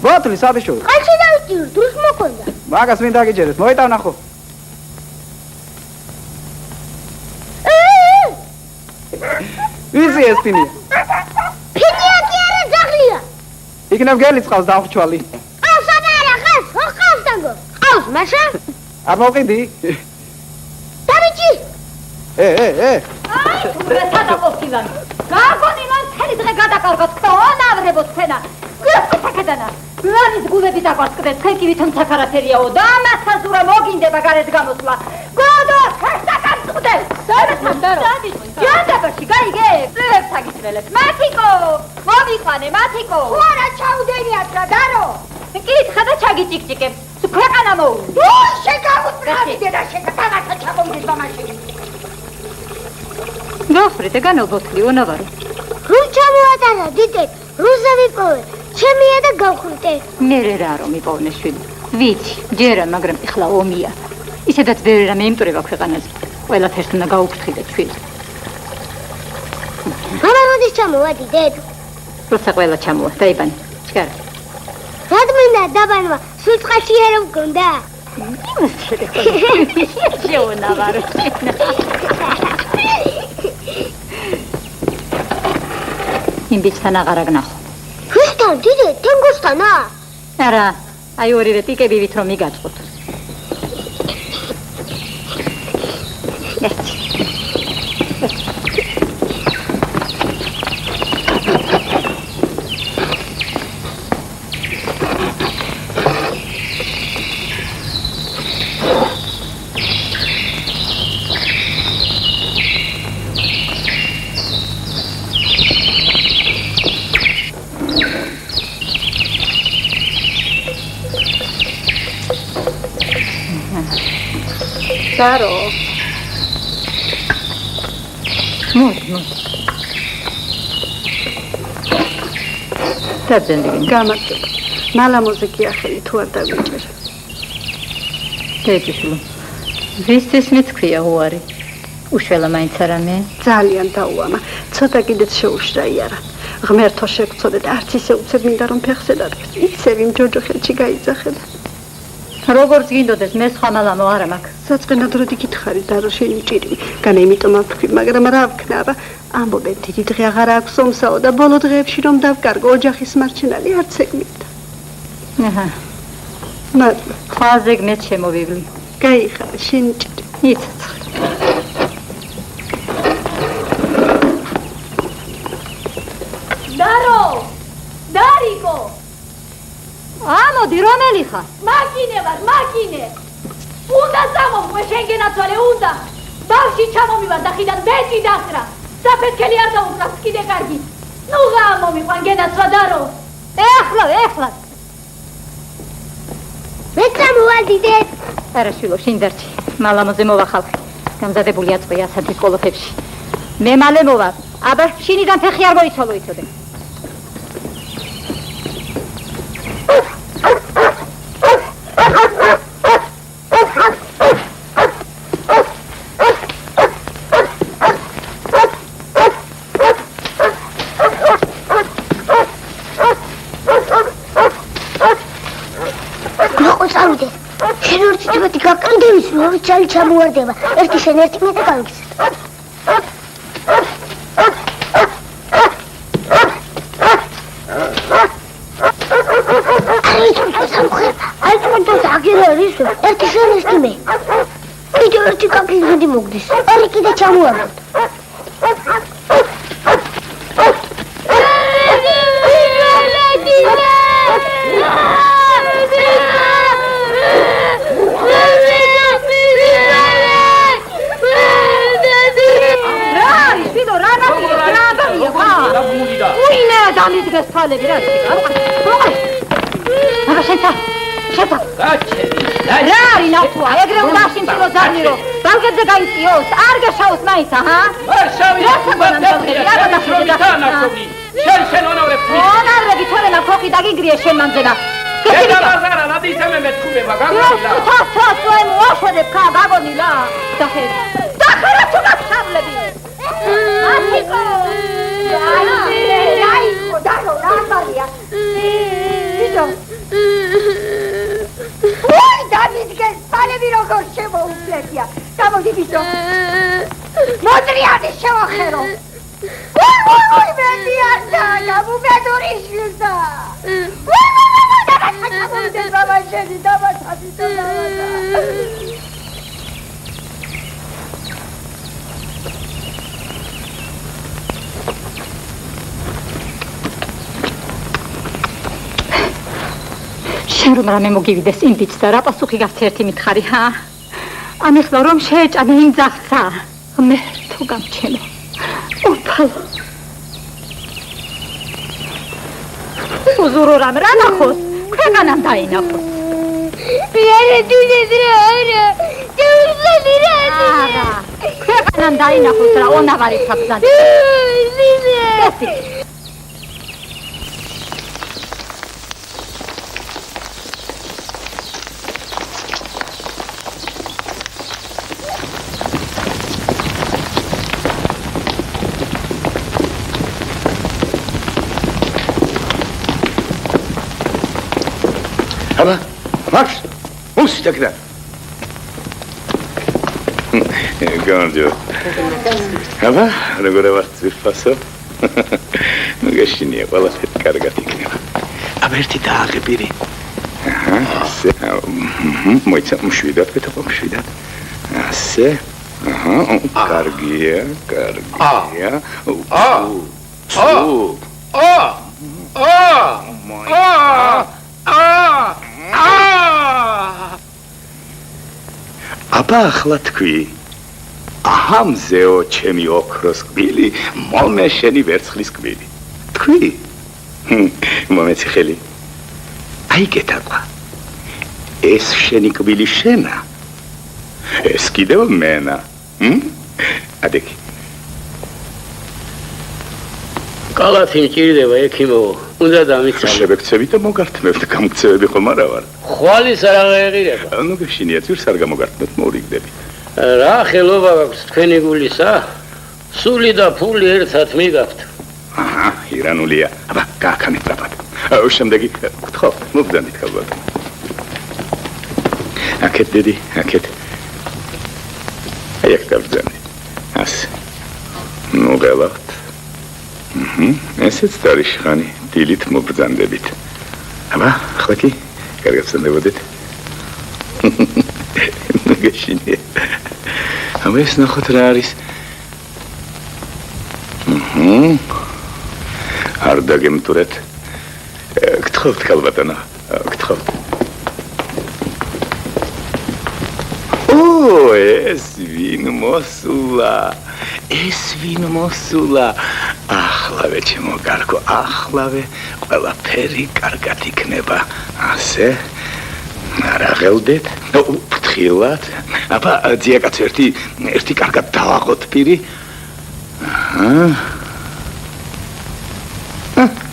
ბოთლი სადიშო? ყალში დავჭირ, დროს მოქონდა. მაგას მინდა გიჯერეთ, მოიტავნახო. ვიზი ეს ფინია? ფინია კი არა, ძაღლია. იქნებ გელი წყავს დავხჩვალი. ყავს არა, ყავს, ხო ყავს დაგო. ყავს, მაშა? არ მოვყიდი? დავიჭი. აი, სათაყოფილან. გაგონილან მთელი დღე გადაკარგოთ, თონავრებო თქვენა. გასაკეთანა. რანის გულები დაგვასკდეთ, თქვენ კი ვითომ საქარათერიაო და მასაზურა მოგინდება გარეთ გამოსვლა. გოდო, ხესაკარწყვდე. სარასანდარო. ჯანდაბაში გაიგე? წლებს აგისრელეთ. მათიკო, მომიყვანე, მათიკო. ხო არა ჩაუდენიათ რა დარო. კითხა და ჩაგიჭიკჭიკებს. ქვეყანა მოუ. შეგავუწყავი და შეგატანათა ჩამომდის მაშინ. გახვრით ეგანო ბოთლი უნავარო. რუს ჩამოატარა დიდეთ, რუზე ვიპოვე. ჩემია და გავხრიტე. მე რა რომ მიპოვნე შვილი. ვიცი, ჯერა, მაგრამ ეხლა ომია. ისედაც ვერ რამე იმტვრება ქვეყანაზე. ყველაფერს უნდა გაუფრთხილდეთ შვილი. მამა მოდის ჩამოვადი დედ. როცა ყველა ჩამოვა, დაიბანე. ჩქარა. რადგან დაბანვა, სულ წყალში არ მქონდა. შეუნავარო. იმ ბიჭთან აღარ აგნახო. ვისთან დიდეთ, თენგოსთანა? არა, აი ორივე პიკები ვით რომ მიგაწყოთ. Saro. Molto. Tadzendigin. Gamatto. Mala muziki axeli თუ არ დავიჭერ. დედიშვილო. ვისთვის მეთქვია უარი? უშველა მაინც არა მე? ძალიან დაუამა. ცოტა კიდეც შეუშრა იარა. ღმერთო შეგწოდე და არც ისე უცებ მინდა რომ ფეხზე დადგეს. ისევ იმ ჯოჯოხეთში გაიძახე. როგორც გინდოდეს მე სხვა მალამო არა მაქვს. საწყენად როდი გითხარი და რომ შეიმჭირი. განა იმიტომ ავთქვი, მაგრამ რა ვქნა, ამბობენ დიდი დღე აღარ აქვს ომსაო და ბოლო დღეებში რომ დავკარგო ოჯახის მარჩენალი არც ეგ მინდა. აჰა. მადლობა. ხვალზე მეც შემოვივლი. გაიხარე, შენ ჭირი. იცოცხლე. დარო! დარიკო! ამოდი, რომელი ხარ? მაკინე ვარ, მაკინე! უნდა წამოვყვე შენ გენაცვალე, უნდა! ბავში ჩამომივარ და ხიდან ბეჭი დახრა! საფეთქელი არ დაუყრავს კიდე კარგი! ნუ გამომიყვან გენაცვა დარო! ეხლა! მე წამოვალ დიდეთ. არა შვილო, შინ დარჩი. მალამოზე მოვახალხე. გამზადებული აწყვია სადის კოლოფებში. მე მალე მოვალ. აბა, შინიდან ფეხი არ მოიცვალო იცოდე. ჩალი ჩამოვარდება. ერთი შენ ერთი მე და გავიქცეთ. აი თუნდაც აგერ არის. ერთი შენ ერთი მე. კიდევ ერთი კაკი მოგდის. არი კიდე ჩამოვარდოთ. ამიდგეს თვალები რა აბა შეცა რა არის ნახვა ეგრე უნდა შიმშილო ძარნირო ბალგებზე გაიწიოს არ გაშაოს მაინც აჰა არ შავი შენ ონარები თორე ნახოხი დაგიგრიე შენ მანძენა ედა ბაზარა ლადისემე მეთქუბება გაგონილა თოს მოაშვედებ ხა გაგონილა დახერა თუ გახშავლები ათიკო აი დარო რამბალია ბიჭო ой დამიდგეს პალები როგორ შემოუფლებია გამოდი ბიჭო მოძრიადი შევახერო ой მე არდა გამუბედური შვილდა ой დაგაჩამოვიდეს ბაბა შენი დაბათადი შენ რომ რამე მოგივიდეს იმ ბიჭს და რა პასუხი გაქვს ერთი მითხარი ჰა ამ ეხლა რომ შეეჭადე იმ ძაღლსა მე თუ გამჩენო უფალო უზურო რამ რა ნახოს ქვეყანამ დაინახოს არა დუნეს რა არა დუნეს რა არა ქვეყანამ დაინახოს რა ონავარი საფზანდი ესი აბა, მაქს, უსტაკდა. გამარჯობა. აბა, როგორ ვარ ძირფასო? მოგეშინია, ყველაფერი კარგად იქნება. აბა, ერთი დააღებირი. აჰა, ასე. მოიცა, მშვიდად ვეთქვა, მშვიდად. ასე. აჰა, კარგია. აბა ახლა თქვი აჰამზეო ჩემი ოქროს კბილი მომე შენი ვერცხლის კბილი თქვი მომეცი ხელი აი გეტაკვა ეს შენი კბილი შენა ეს კიდევ მენა ადეკი კალათი მჭირდება ექიმო უნდა დამიცალო შეგექცევი და მოგართმევ და გამქცევები ხომ არა ვარ ხვალის არ აღეღირება ნუ გეშინია ძირს არ გამოგართმევ მორიგდები რა ხელობა გაქვს თქვენი გულისა სული და ფული ერთად მიგაქვთ აჰა ირანულია აბა გააქანეთ რაბად შემდეგი გთხოვ მოგდანით ალბათ აკეთ დედი აკეთ აი აქ გავძანე ასე ნუ გელავთ ესეც დარიშხანი დილით მობრძანდებით. აბა, ახლა კი კარგად ვსწრებოდეთ. მეგეშინია. აბა ეს ნახოთ რა არის. არ დაგემტვრეთ. გთხოვთ ქალბატონო, გთხოვთ. ეს ვინ მოსულა. ახლავე ჩემო კარგო, ახლავე ყველაფერი კარგად იქნება. ასე არაღელდეთ, ფრთხილად. აბა ძიაკაც ერთი კარგად დავაღოთ პირი.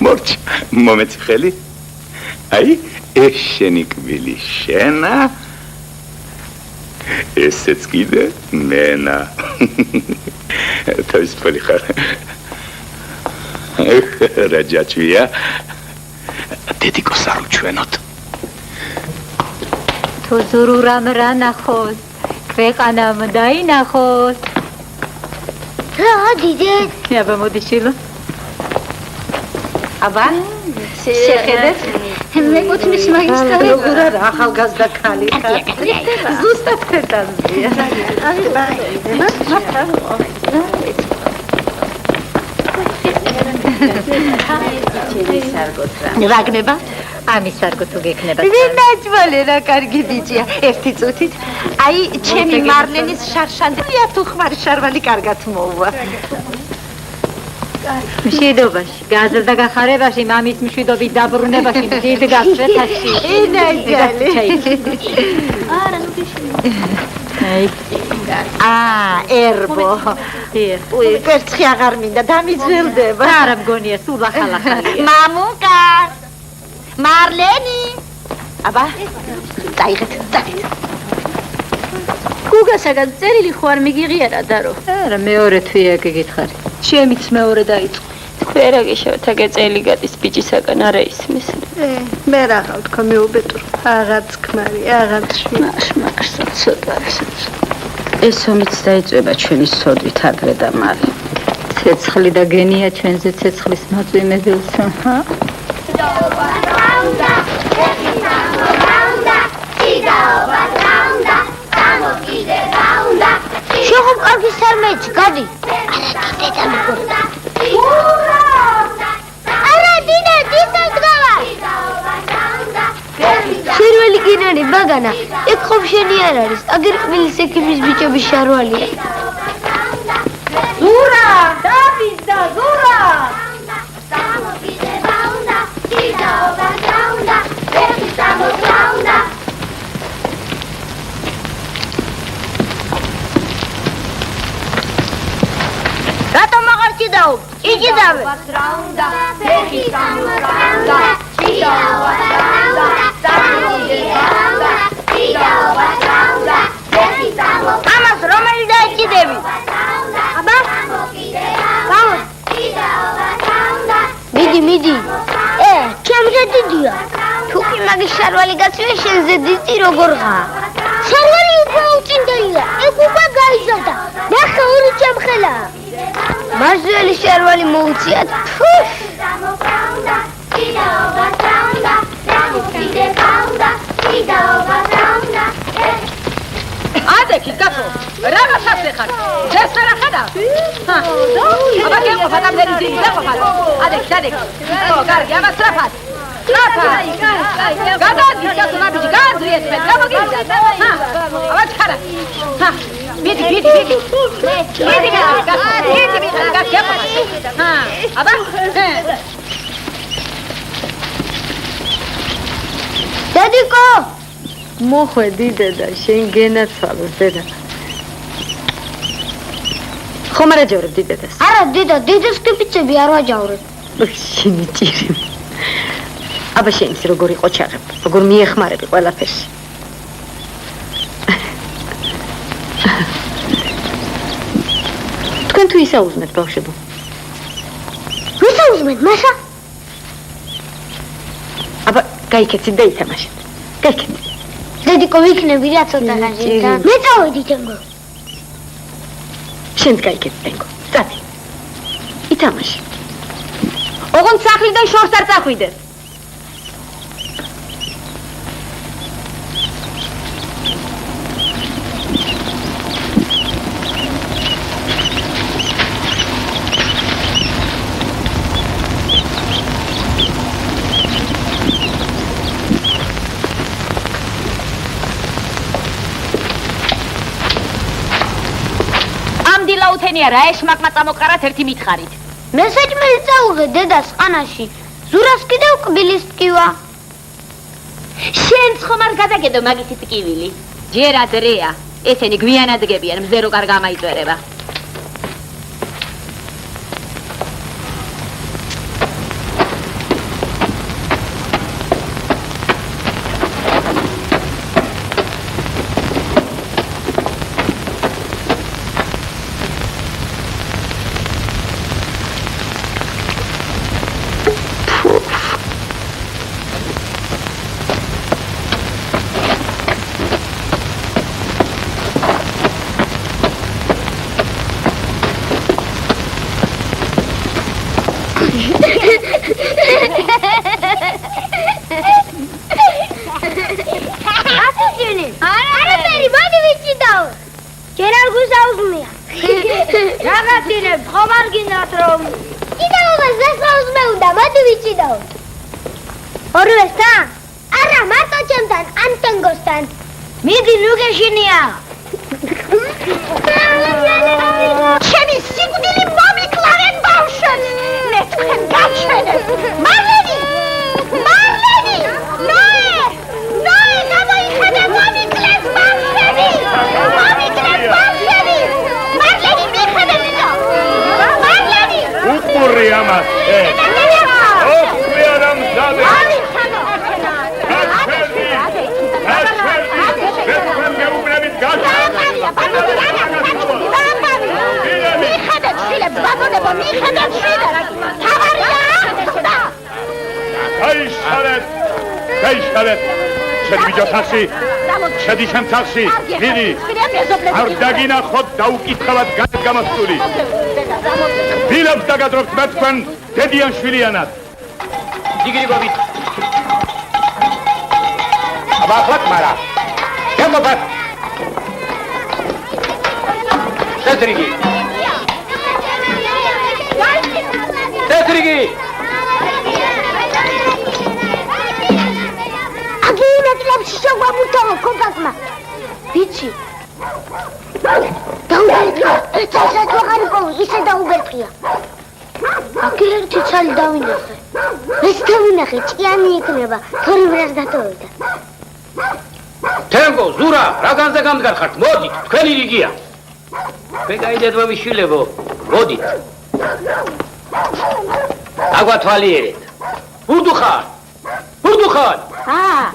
მორჩ, მომეც ხელი. აი, ეს შენი კბილი შენა. ესეც კიდე მენა. თავის ფერი ხარ. რა ჯაჭვია. დედიკოს არ უჩვენოთ. თუ ზურურამ რა ნახოს, ქვეყანამ დაინახოს. რა დიდეთ? აბა მოდი შილო. აბა შეხედეთ. მეკუთვნის მაგისტარი. როგორ არა ახალგაზრდა ქალი ხარ. ზუსტად ფერდანზია. ვაგნება? ამის სარგო თუ გექნება. ვინაჯვალე რა კარგი ბიჭია. ერთი წუთით. აი, ჩემი მარლენის შარშანდია თუ ხმარი შარვალი კარგად მოვა. მშვიდობაში, გაზრდა გახარებაში, მამის მშვიდობით დაბრუნებაში, დიდ გასწრეთაში. ვინაჯვალე. არა, ნუ გიშინო. ერბო. ვერცხი აღარ მინდა, დამიძველდება. არა მგონია, სულ ახალ-ახალია. მამუკა. მარლენი. აბა, დაიღეთ. გუგასაგან წერილი ხო არ მიგიღიარა დარო? არა, მეორე თვია გიგითხარი. ჩემიც მეორე დაიწყო. თქვენ რა გიშევთ აგეწელი გადის ბიჭისაგან არა ისმის. მე რაღაც თქვა მეუბედურ. აღარც ქმარი, აღარც მაშმარსა ცოტა. ეს ომიც დაიწვება ჩვენი სოდვით ადრე და მალე. ცეცხლი და გენია ჩვენზე ცეცხლის მოწვიმედილს. შეხომ კარგი სარმეც გადი. არა დინა დისაგდავა. შერველი გინარი ბაგანა, ეგ ხომ შენი არ არის. აგერ ყმილის ექიმის ბიჭების შარვალია. ზურა, დაბიზდა ზურა. რატომ აღარ ჭიდაობ? იჭიდავე. ამას რომელი დაიჭიდები? აბა? მიდი. ჩემზე დიდია. თუ კი მაგის შარვალი გაწვია შენზე დიდი როგორღა? შარვალი უფრო უჭინდელია. ეგ უკვე გაიზარდა. ნახე ორი ჩემხელა. მარზველი შარვალი მოუწიათ. ადექი გახო. რაღაც ახლა ეს რა ხადა? აბა გემო ფატამდელი ძილი დაყვა. ადექი. ო, კარგი, აბა სწრაფად. გადადი, გასულა ბიჭი, გააძრიეთ მე. გამოგივიდა. აბა ჩქარა. მიდი. აბა. დედიკო! მოხვედი დედა, შენ გენაცვალო დედა. ხომ არ აჯავრებდი დედას? არა, დედას კიპიცები არ ვაჯავრებ. შენი ჭირი. აბა შენ ის როგორ იყო ჩაღებ? როგორ მიეხმარები ყველაფერს? თქვენ თუ ისაუზმეთ ბავშვებო? ვისაუზმეთ, მაშა? აბა გაიქეცით და ითამაშეთ. გაიქეცით. დედიკო ვიქნები რა ცოტა ხანში. მე წავედი თენგო. შენც გაიქეცით თენგო. წადი. ითამაში. სახლიდან შორს არ წახვიდეს. დილაუთენია რა ეშმაკმა წამოყარათ ერთი მითხარით. მე საჭმელი წაუღე დედას ყანაში. ზურას კიდევ კბილის ტკივა. შენც ხომ არ გადაგედო მაგისი ტკივილი? ჯერ ადრეა. ესენი გვიანად გებიან, მზე რო კარგ ამაიწვერება. შედი შენ თახში, მიდი. არ დაგინახოთ დაუკითხავად გამოსული. დილებს დაგადრობთ მე თქვენ დედიან შვილიანად. იგრიგობით. აბახოთ მარა. შემოფათ. წესრიგი. წესრიგი. შევამუთავო კომპაქტმა. ვიცი. დაუგერტყია. ეცასაც ვაღარ იპოვი, ისე დაუგერტყია. აკირერთი ცალი დავინახე. ეს დავინახე, ჭიანი იქნება, თორემ დატოვდა. თემგო, ზურა, რა განზე გამდგარ ხართ? მოდით, თქვენი რიგია. ვეგაიდეთმა მიშვილებო, მოდით. აგვათვალიერეთ. ურდუხარ. ურდუხარ.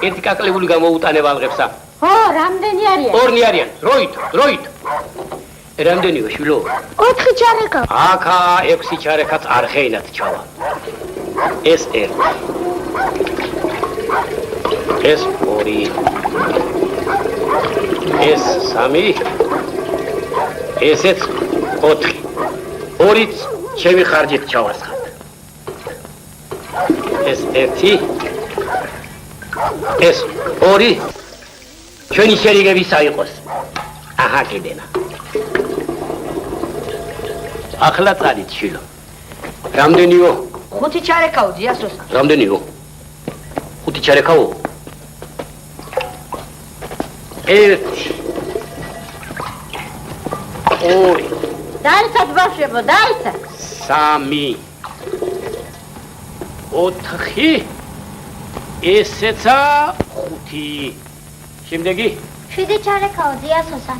ერთი კაკლებული გამოუტანე ვალღებსა. ო, რამდენი არიან? ორნი არიან. დროით. რამდენიო შვილო? 4 ჩარეკა. აკა 6 ჩარეკაც არ ხეინად ჩავა. ეს 1. ეს 2. ეს 3. ესეც 4. 2-იც ჩემი ხარჯით ჩავასხათ. ეს 1. ეს 2 ჩვენი შერიგებისა იყოს. აჰა კიდენა. ახლა წადით შილო. რამდენიო? 5 ჩარეკაო ძიასოს. რამდენიო? 5 ჩარეკაო? 1 2 დაიცად ბავშვებო, დაიცად. 3 4 ესეცა 5 შემდეგი 7 ჩარეკაო ძიასოსა.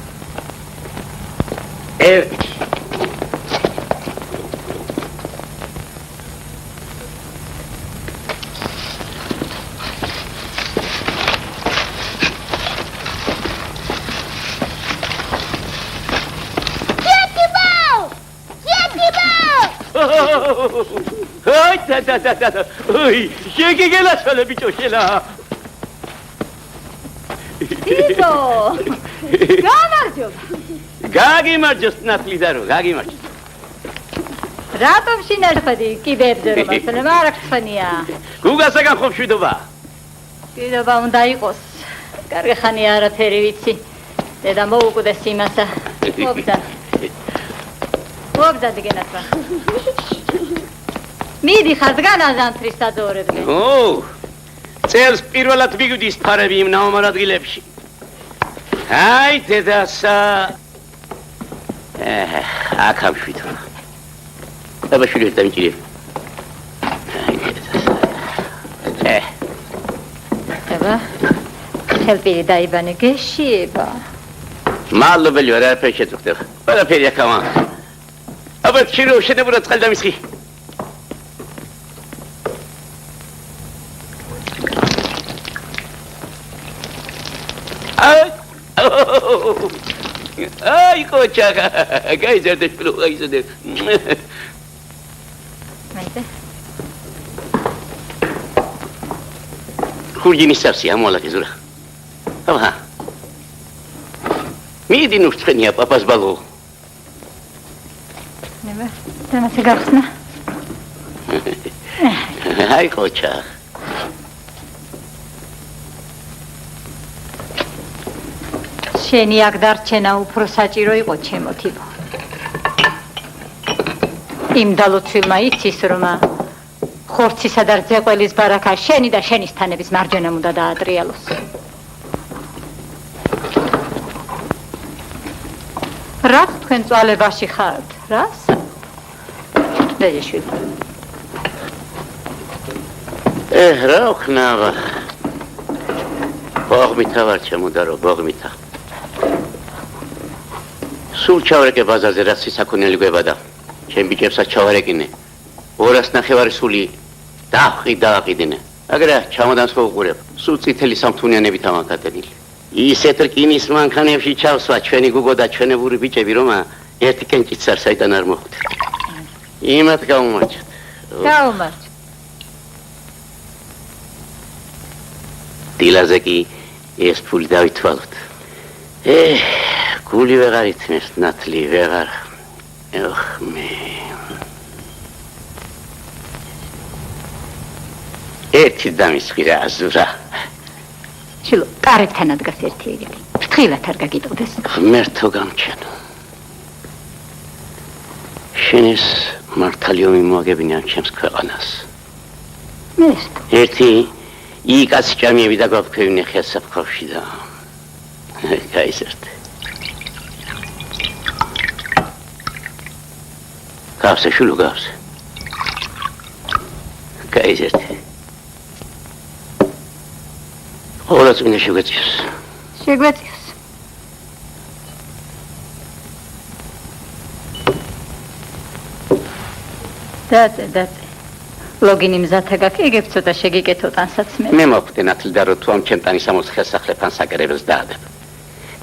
1 Ой, შეგეგელა შალე ბიჭო შელა. იდო. გამარჯობა. გაგიმარჯოს ნათლი და რო, გაგიმარჯოს. რატომ შინახვედი კიბერზე რომ ასწავლე არა ხსენია გუგასაგან ხო მშვიდობა კიდობა უნდა იყოს კარგი ხანია არაფერი ვიცი დედა მოუკვდეს იმასა მოგდა დგენათვა მიდი ხარ დგანაზანთრის საძოვრებზე წელს პირველად მიგვდის ფარები იმ ნაომარ ადგილებში აი დედასა აქ ამშვიდობა აბა შვილი დამჭირე აბა ხელპირი დაიბანე გეშიება მადლობელი ვარ არაფერი შეწუხდება ყველაფერი აქამა აბა ჩირო შენებურად წყალდამისხი აი კოჩაკა გაიზარდე შვილო გაიზარდე მაინც ხურჯინის სავსი ამოლაკი ზურა აბა მიდი ნუ შენია პაპას ბალო ნება თანასე გახსნა აი კოჩა შენი აქ დარჩენა უფრო საჭირო იყო ჩემო თიბო იმ დალოცვილმა იცის რომ ხორცისა და ძეყველის ბარაკა შენი და შენის თანების მარჯვენა უნდა დაატრიალოს რას თქვენ წვალებაში ხართ რას დეჟიშვილი რა ხნავა ბოღმითა ვარ ჩემო და რო ბოღმითა სულ ჩავარეკე ბაზარზე რაც ისაქონელი გვებადა ჩემ ბიჭებსაც ჩავარეკინე 200 სული დააყიდინე აგრა ჩამოდანს ხო უყურებ სულ წითელი სამთუნიანებით ამაკატენილი ისეთ რკინის მანქანებში ჩავსვა ჩვენი გუგო და ჩვენებური ბიჭები რომ ერთი კენჭიც არ საიდან არ მოხვდეთ იმათ გაუმარჯოთ გაუმარჯოთ დილაზე კი ეს ფული დავითვალოთ გული ვეღარ ითმის ნათლი ვეღარ მე ერთი დამისხი რა აზურა შილო კარებთან ადგას ერთი ეგეთი ფრთხილად არ გაგიტოვდეს ღმერთო გამჩენო შენის მართალი ომი მოაგებინე ჩემს ქვეყანას ერთი იკაც ჭამიები და გვაფქვევინე ხელსაფხავში და გაიზარდე გავსე შულო გავსე გაიზარდე ყველას მინდა შეგვეციოს შეგვეციოს დაწე ლოგინი მზათა გაქვს ეგებს ცოტა შეგიკეთოთ ანსაც მე მოხდე ნათლი და რო თუ ამ ჩემტანი სამოს ხელსახლეფან საკერებს დაადებ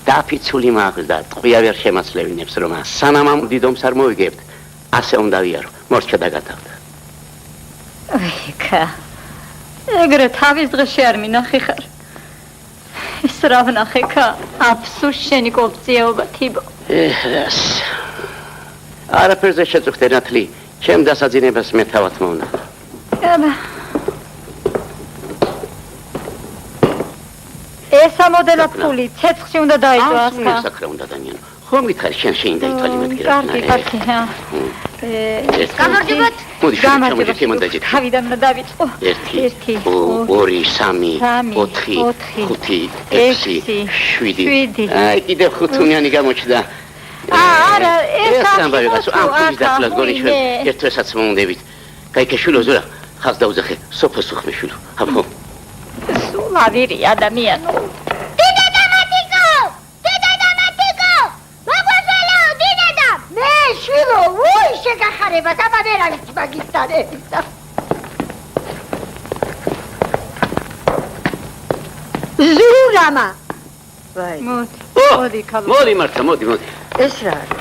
დაფიცული მაქვს და ტყვია ვერ შემაცლევინებს რომ სანამ ამ დიდომს არ მოვიგებთ ასე უნდა ვიარო მორჩა დაგათავდა აიქა ეგრე თავის დღეში არ მინახი ხარ ის რა ვნახე აფსუს შენი კოპციაობა თიბო რას არაფერზე შეწუხდე ნათლი ჩემ დასაძინებას მე თავად მოვნახა აბა ეს ამოდელა ფული ცეცხლში უნდა დაიჭო ასკა საკრა უნდა დანიანო ხომ გითხარი შენ შენ დაითვალე მეთქი რა კარგი გამარჯობათ გამარჯობათ თავიდან უნდა დავიწყო 1 2 3 4 5 6 7 აი კიდე ხუთუნიანი გამოჩნდა არა ეს ამბავი გასო ამ ფულის დაფლას გონიშვენ ერთვესაც მომდებით კაიქე შულო ზურა ხას დაუძახე სოფოს უხმეშულო აბო სულ ავირი ადამიანო შვილო, უი შეგახარება და მანერავით მაგისტანებისა. ზურამა. ვაი. მოდი, ქალო. მოდი მარტა, მოდი. ეს რა არის?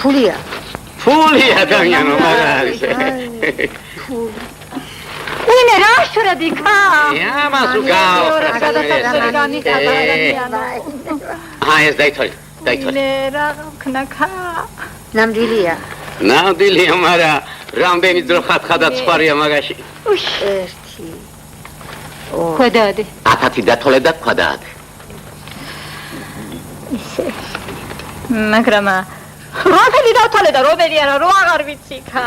ფულია. ფული ადამიანო მაგ არის. ვინე რა შორადიკა? ამასუ გაო. ეს დაითვალე. ნე რა ქნაკა ნამდვილია. ნამდვილია, მაგრამ რამდენი დრო ხათხადაც ხარია მაგაში. ერთი. ქვედადი. 10 დათოლე და ქვადად. ისე. მაგრამ რომელი დავთვალე და რომელი არა, რო აღარ ვიცი ხა.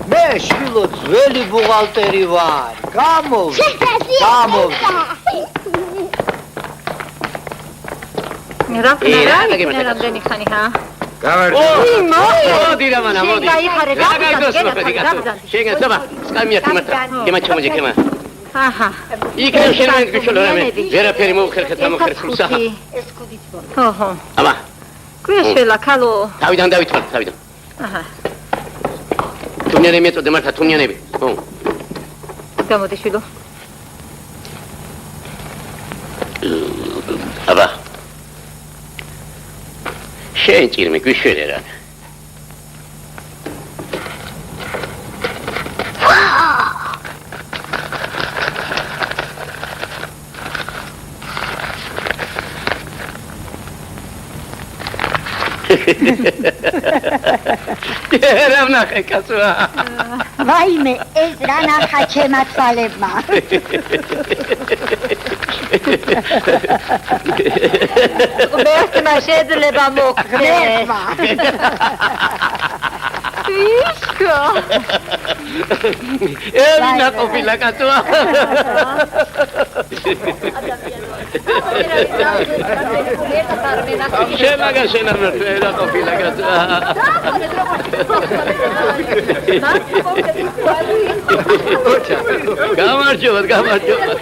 მე შვილო ძველი ბუღალტერი ვარ. გამოვიდა. რამდენი ხანი ხა? მოდი რა მანა, მოდი. შეგა დაბა, სკამია თამათა. კემა ჩამოჯე კემა. აჰა. იქნებ შენ გიშოლო რამე. ვერაფერი მოხერხეთ ამოხერხულსა. ეს კუდით ბო. ოჰო. აბა. გვეშველა ქალო. თავიდან დავითვალ, თავიდან. აჰა. თუნიანები მეწოდე მართა, თუნიანები. ხო. გამოდი შვილო. აბა. შენ ჭირმე გვიშველი რა. რა ვნახე კაცო. ვაიმე, ეს რა ნახა ჩემმა თვალებმა. მერტმა შეიძლება მოგხდეს. ისკო. ევინა ყოფილა კაცო. შემაგა შენამერ რა ყოფილა კაცო. გამარჯობათ, გამარჯობათ.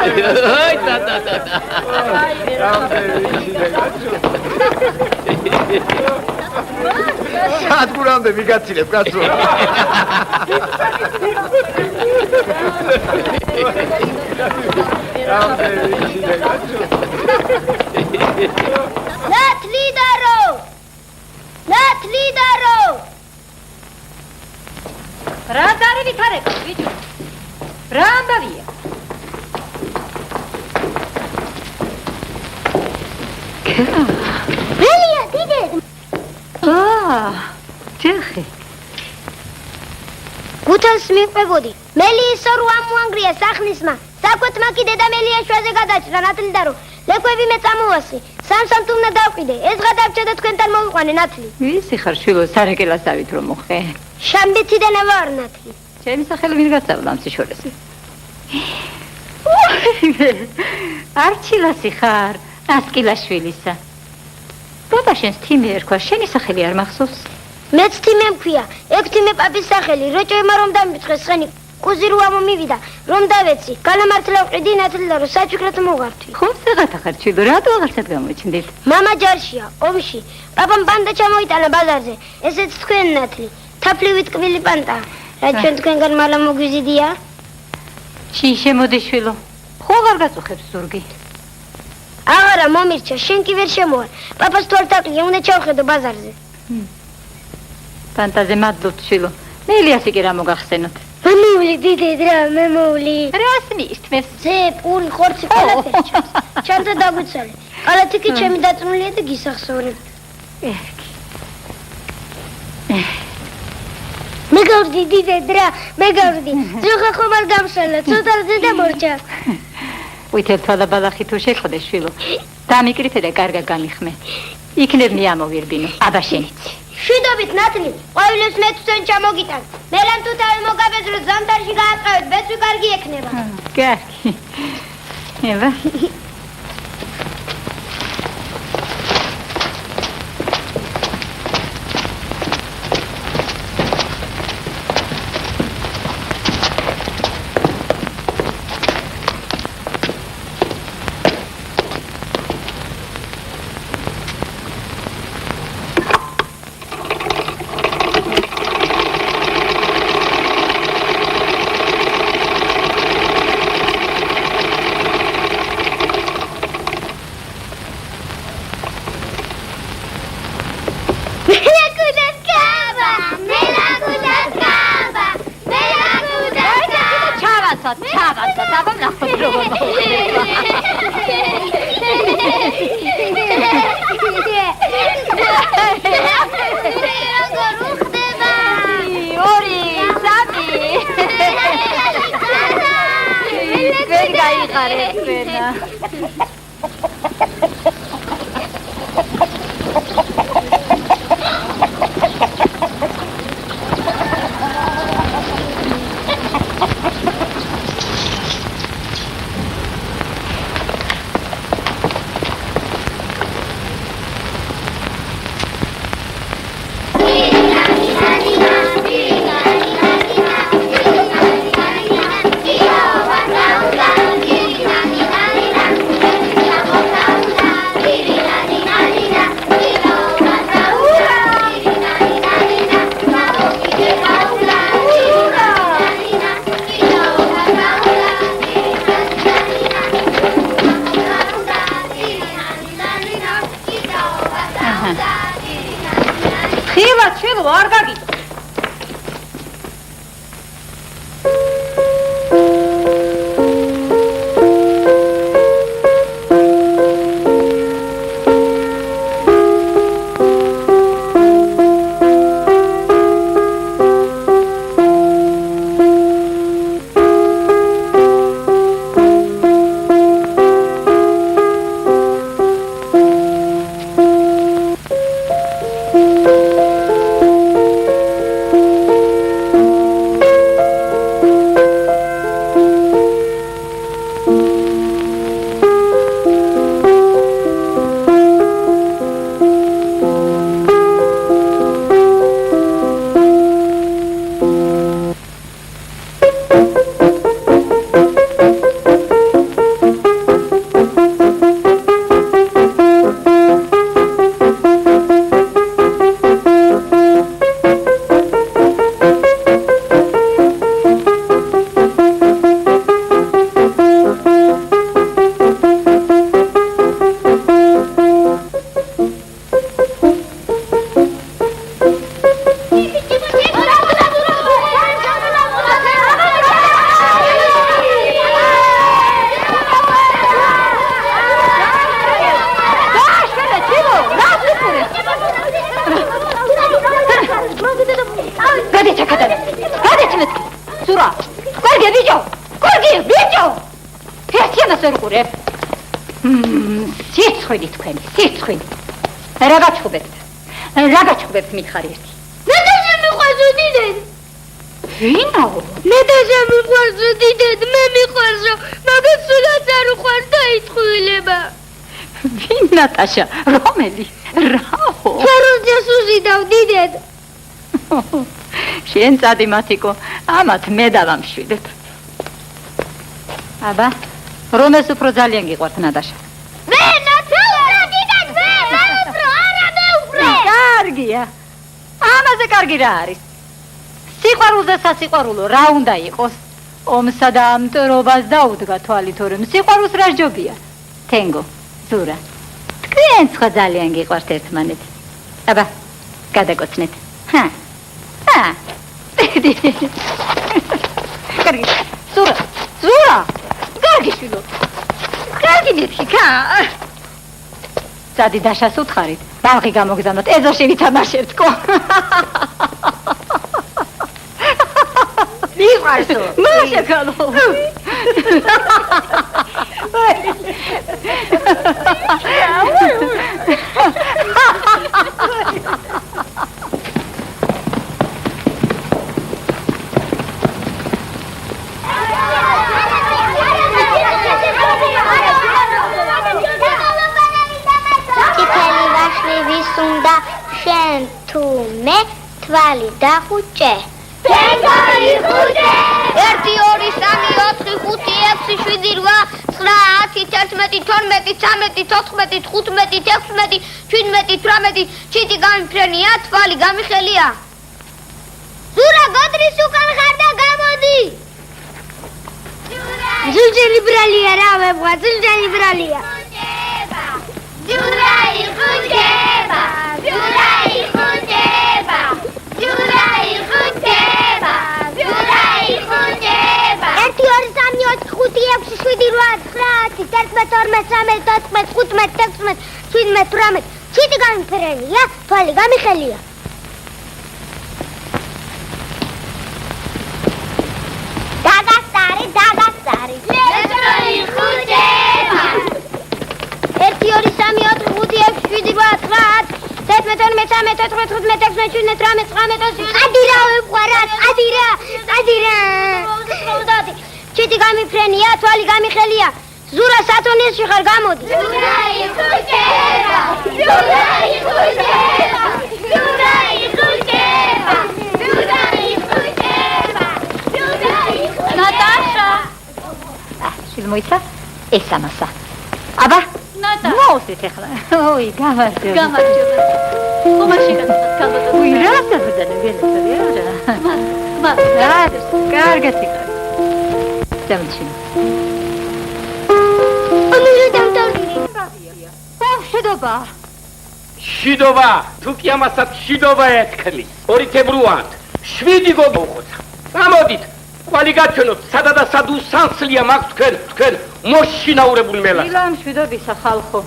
აი და. სადგურამდე მიგაცილებ კაცო. ნათლიდარო. რა დარივით არეკო, ბიჭო? რა ამბავია? ველია დიდე. ჯეხი. გუთელს მიყებოდი. მელი ისო რო ამუანგრია სახნისმა. საკვეთმა კიდე და მელია შვაზე გადაჭრა ნათლიდარო. ლეკვები მე წამოვასი. სამსამ თუმნა დავყიდე. ეს გადავჭა და თქვენთან მოვიყვანე ნათლი. ვისი ხარ შვილო, სარეკელასავით რომ მოხე? შამბეთიდან ვარ ნათლი. ჩემი სახელი ვინ გასწავლა ამ სიშორეზე? არჩილასი ხარ, ასკილაშვილისა. ბაბა შენს თიმე ერქვა, შენი სახელი არ მახსოვს? მეც თიმე მქვია. ეგ თიმე პაპის სახელი. როჭოემა რომ დამიწყეს ხენი. კუზი რო ამომივიდა, რომ დავეცი. განამართლა ვყიდი ნათლიდარო, საჩუქრად მოღართვი. ხო, საღათა ხარ შვილო, რატო აღარცად გამოჩნდით? მამა ჯარშია, ომში. პაპამ პანდა ჩამოიტანა ბაზარზე. ესეც თქვენ ნათლი. თაფლივით კვილი პანდა. რა ჩვენ თქვენგან მალა მოგვიზიდია? შინ შემოდი შვილო. ხო აღარ გაწუხებს ზურგი. აღარა მომირჩა, შენ კი ვერ შემოარ. პაპას თვალთაკლია, უნდა ჩავხედო ბაზარზე. პანტაზე მადლობთ შვილო. მე ელიასი კი რა მოგახსენოთ? მემოვლი დიდედ რა, მემოვლი. რას მისთმეს? ძე, პური, ხორცი, ყველაფერი ჩანს. ჩანდა დაგვიცალე. კალათი კი ჩემი დაწნულია და გისახსოვრებ. მეგავდი დიდედ რა, მეგავდი. ზოღა ხომ არ გამშალა, ცოტაზე და მორჩა. ვითელ თვალა ბალახი თუ შეხვდე შვილო. დამიკრიფე და კარგად გამიხმე. იქნებ მე ამოვირბინო. აბა შენიც. შვიდობით ნათლი, ყვავილებს მე თქვენ ჩამოგიტან. მელამ თუ თავი მოგაბეზრო ზამთარში გააყავეთ, ბეწვი კარგი ექნება. კარგი. ება. მითხარი ერთი. ნედაჟე მიყვარს უდიდედ. ვინაო? ნედაჟე მიყვარს უდიდედ, მე მიყვარსო, მაგას სულაც არ უყვარს დაიტყვილება. ვინ ნატაშა? რომელი? რაო? ფაროზჯას უზიდავ დიდედ. შენ წადი მათიკო, ამათ მე დავამშვიდებ. აბა, რომეს უფრო ძალიან გიყვართ ნატაშა? მე ნატაშა დიდედ მე, უფრო არა მე უფრო. კარგია. ამაზე კარგი რა არის? სიყვარულზე სასიყვარულო რა უნდა იყოს? ომსა და მტრობას დაუდგა თვალი თორემ სიყვარულს რა ჯობია? თენგო, ზურა. თქვენ სხვა ძალიან გიყვართ ერთმანეთი. აბა, გადაგოცნეთ. ჰა. კარგი. ზურა, ზურა. კარგი შვილო. კარგი მეთქი, ხა. წადი დაშას უთხარით. ბაღი გამოგზავნოთ, ეზოში ვითამაშებთ, ხო? მიყვარსო. მაშაკალო. Visunda შენ თუ მე თვალი დახუჭე. ფეგარი ხუჭე. 1 2 3 4 5 6 7 8 9 10 11 12 13 14 15 16 17 18 ჩიტი გამიფრენია თვალი გამიხელია. ზურა გოდრის უკან ხარ და გამოდი. ზურჯელი ბრალია რა ვებღვა ზურჯელი ბრალია. Jurai khuteba, Jurai khuteba, Jurai khuteba, Jurai khuteba. 1 2 3 4 5 6 7 8 9 10 11 12 13 14 15 16 17 18 ჩიტი გამიფრენია, თვალი გამიხელია. დაგასტარი. Jurai khuteba. ჩიტი გამიფრენია, თვალი გამიხელია. ზურა სათონიაში ხარ გამოდი. ნატაშა. შილმოიცა, ეს ამასა. აბა, ნატაშა. მოუსით ახლა. ოი, გამარჯობა. გამარჯობა. ხომაშინად გავდო. უი, რა საბრძანე გენაცვალე რა. მა, კარგად იყარ. დამჩი. შედობა. შიდობა, თუ კი ამასაც შიდობა ეთქლის. ორი თებრუანთ, 7 გოგოხოცა. გამოდით, ყვალი გაჩვენოთ, სადა და სად უსანსლია მაქვს თქვენ მოშინაურებულ მელას. ილამ შვიდობისა ხალხო.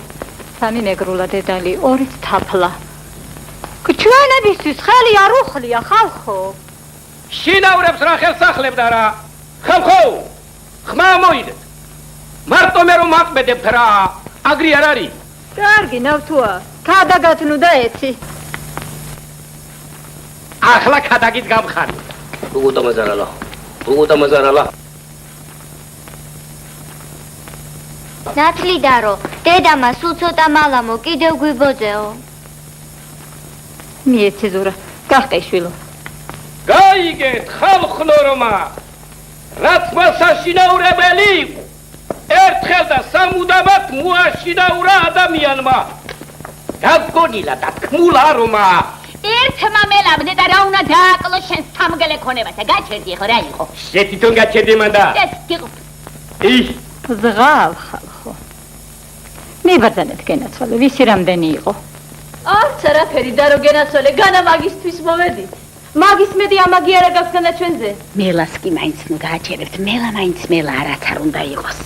3 მეგრულა დედალი, 2 თაფლა. ჩვენებისთვის ხელი არ უხლია ხალხო. შინაურებს რა ხელს ახლებდა რა. ხალხო, ხმა მოიდეთ. მარტო მე რომ აყმედებთ რა. აგრი არ არის. კარგი, ნავთუა. ქადაგათნუ და ეცი. ახლა ქადაგით გამხარი. უგუტამაზარალა. ნათლიდარო, დედამა სულ ცოტა მალამო, კიდევ გვიბოძეო. მიეცი ზურა, გაყე შვილო. გაიგეთ ხალხნორმა. რაც მასაშინაურებელი იყო. ერთხელ და სამუდამოდ მოაშინაურა ადამიანმა. გაგონილა და თქმულა რომა. ერთმა მელაბნე და რა უნდა დააკლო შენს თამგელე ქონებათა. გაჩერდი ხო რა იყო? შეთვითონ გაჩერდი მანდა. ეს გიყო. ზღავ ხალხო. მიბრძანეთ გენაცვალე, ვისი რამდენი იყო? არც არაფერი და რო გენაცვალე, განა მაგისთვის მოვედით. მაგის მედი ამაგი არა გაქვს განა ჩვენზე. მელას კი მაინც ნუ გააჩერებთ, მელა მაინც მელა არათარ უნდა იყოს.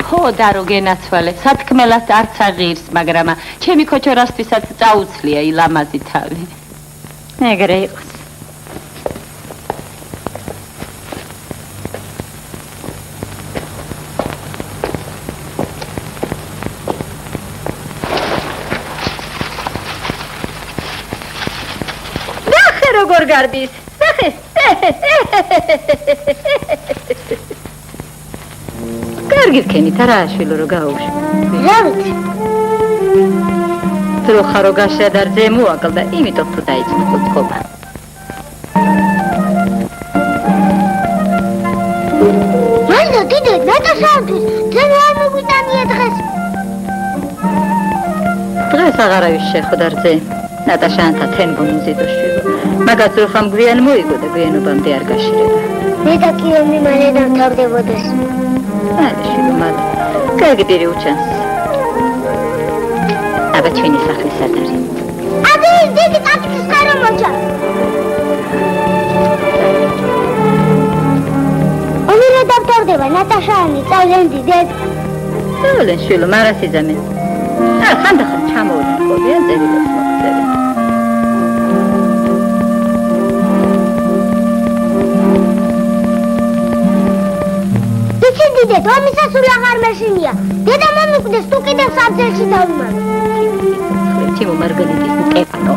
ხო და რო გენაცვალე, სათქმელად არც აღირს, მაგრამ ჩემი ქოჩორასთვისაც წაუცლია ილამაზი თავი. ეგრე იყოს. როგორ გარბის? ნახე. კარგი ვქენით არა შვილო რო გაუშვი. რა ვიცი. დრო ხარო გაშადარზე მოაკლდა, იმიტომ თუ დაიწყო ხუთქობა. მაინდა დიდე ნატაშათვის ძენ არ მოგვიტანია დღეს. დღეს აღარავის შეხვდარზე. ნატაშანთა თენგონუზე დოშვიდო. მაგაც რო ხამ გვიან მოიგო და გვიანობამდე არ გაშირება. მე და კიომი მალე დამთავრდებოდეს. არა შვილო მალე. კარგი პირი უჩანს. აბა ჩვენი სახლი სად არის? აბა ის დიდი კაპიტის ხარო მოჭა. ომირა დამთავრდება ნატაშანი წავლენ დიდეთ. წავლენ შვილო მარასიძამე. ხანდახან ჩამოვიდა ყოლიან წერილებს მოხდება. დიდეთ, ომისას სულ აღარ მეშინია. დედა მომიკვდეს, თუ კიდევ სამწელში დავიმალე. თიმო მარგალიტის მკეპანო.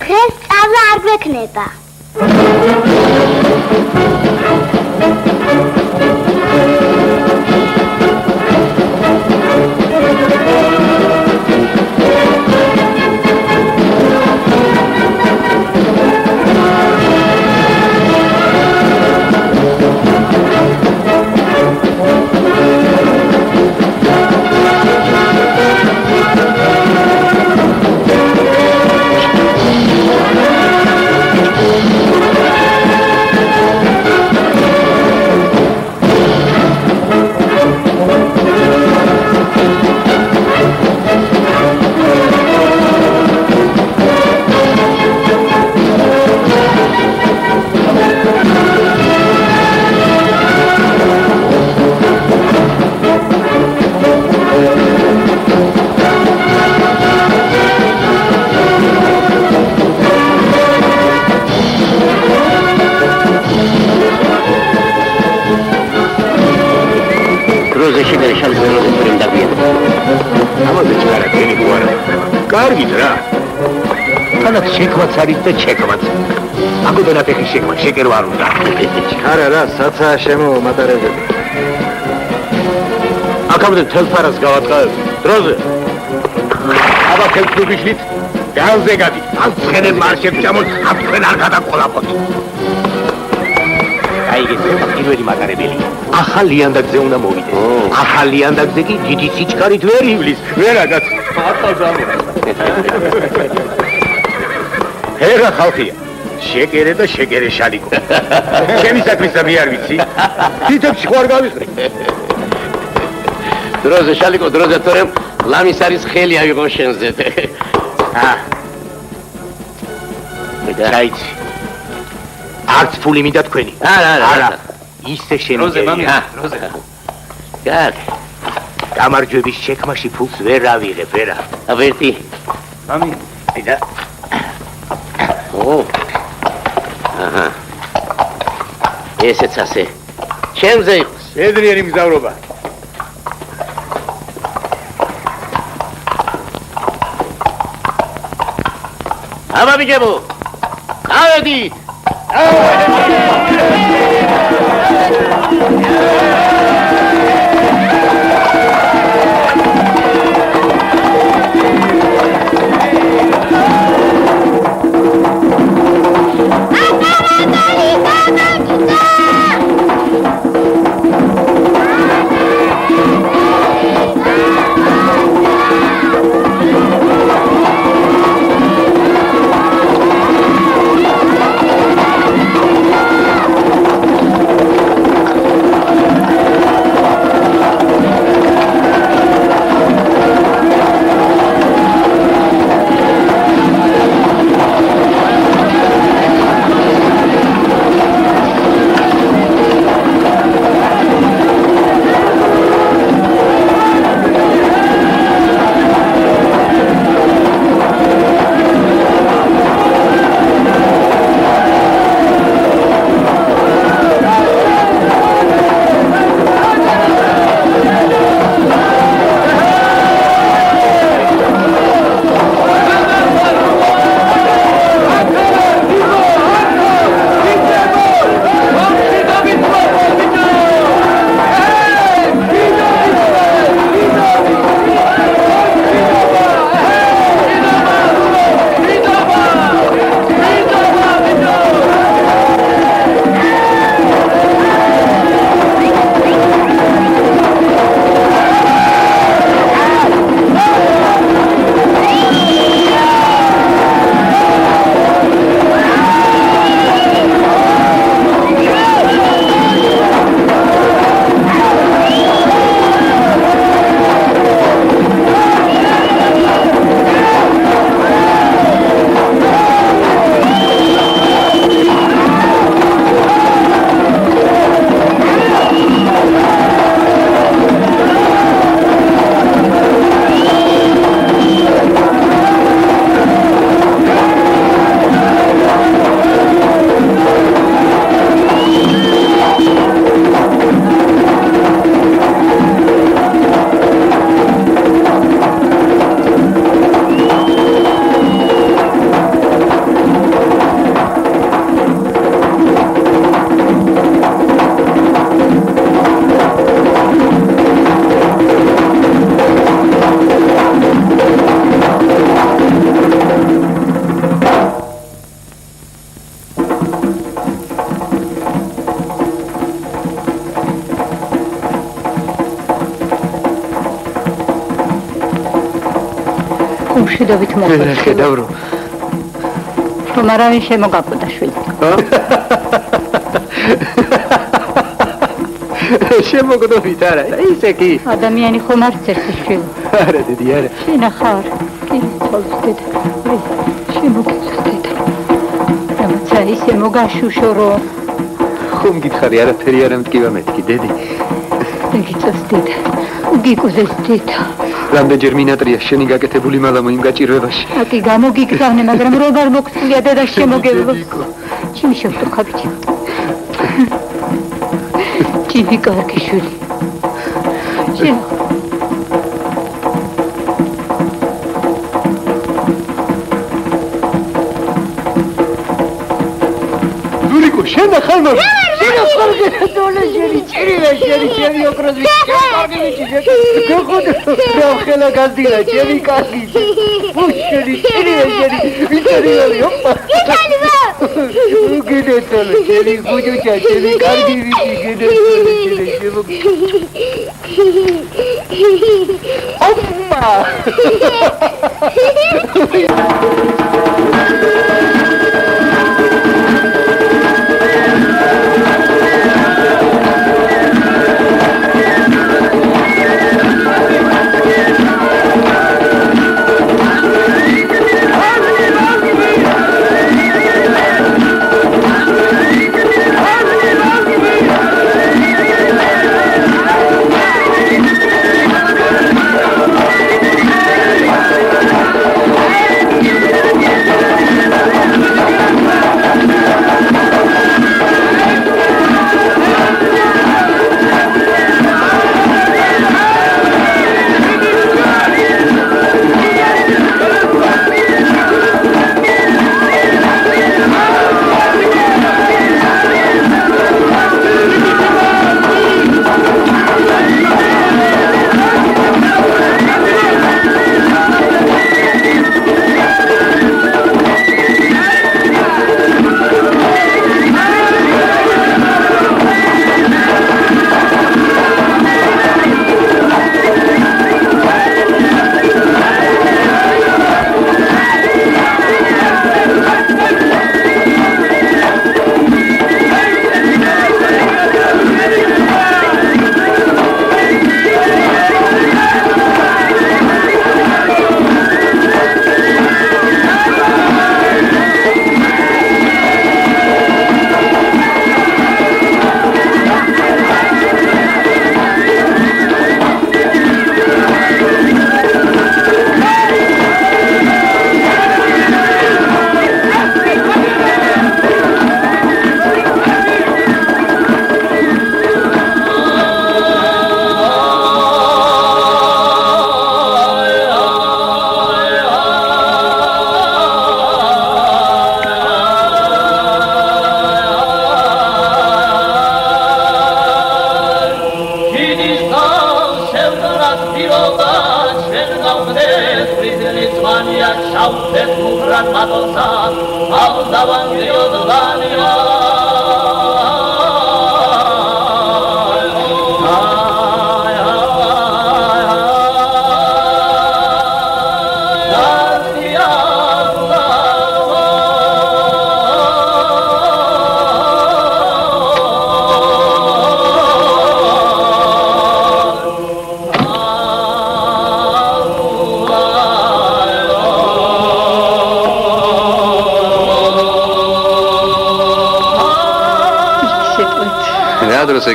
დღეს სწავლა არ გვექნება. დროზე შეგარი შალს დროზე პრემ დაგია. ამაზე ჩქარა გენი გوارა. კარგით რა. თანაც შექმაც არის და შექმაც. აგოდანა ფეხი შექმა, შეკერ ვარ უნდა. ჩქარა რა, საცაა შემოუმატარებელი. აქამდე თელფარას გავატყავებ. დროზე. აბა თელფუბიშით განზე გადი. ამ ცხენებ მარშებს ჩამოთ, ამ თქვენ არ გადაყოლაპოთ. აი ეს პირველი მაგარებელი. ახალი ანდაგზე უნდა მოვიდე. ახალი ანდაგზე კი დიდი სიჩქარით ვერ ივლის. ვერაგაც. ერა ხალხია. შეკერე და შეკერე შალიკო. ჩემისათვის მე არ ვიცი. თითებში ხوار გავიყრი. დროზე შალიკო, დროზე თორემ ლამის არის ხელი ავიღო შენზე. დაიჭი. არც ფული მინდა თქვენი. არა. ისე შემიგე. დროზე. კარგი. გამარჯვების შექმაში ფულს ვერ ავიღებ, ვერა. ავერტი. მამი, აიდა. აჰა. ესეც ასე. ჩემზე იყოს. შედრიერი მგზავრობა. აბა ბიჭებო. ავედით. მშვიდობით მოხდა. ხედავრო. რომ არავინ შემოგაკვდა შვილი. შემოგდობით არა, ისე კი. ადამიანი ხომ არც ერთი შვილი. არა დიდი არა. შენ ახარ. კი, თვალწედ. შემოგეცდით. რამაცა ისე მოგაშუშო რომ ხომ გითხარი არაფერი არ ამტკივა მეთქი დედი. გიწევდით. გიკუზესდით. რამდენჯერ მინატრია შენი გაკეთებული მალამო იმ გაჭირვებაში. აკი გამოგიგზავნე, მაგრამ რომ არ მოგწია დედა შემოგევლოს. ჩემი შევტოხა ბიჭი. ჩემი კარგი შვილი. შენ ლურიკო, შენ ახალ მომ. შენ ახალ გეტოლე შენი ჭირია შენი ოქროს ვიცი. კარგი ვიცი. გეხოთ რა ხელა გაზდირა შენი კარგი. შენი ჭირია შენი ვიცი ოპა. გიტალვა. გეტოლე შენი გუჯუჭა შენი კარგი ვიცი გეტოლე შენი. ოპა.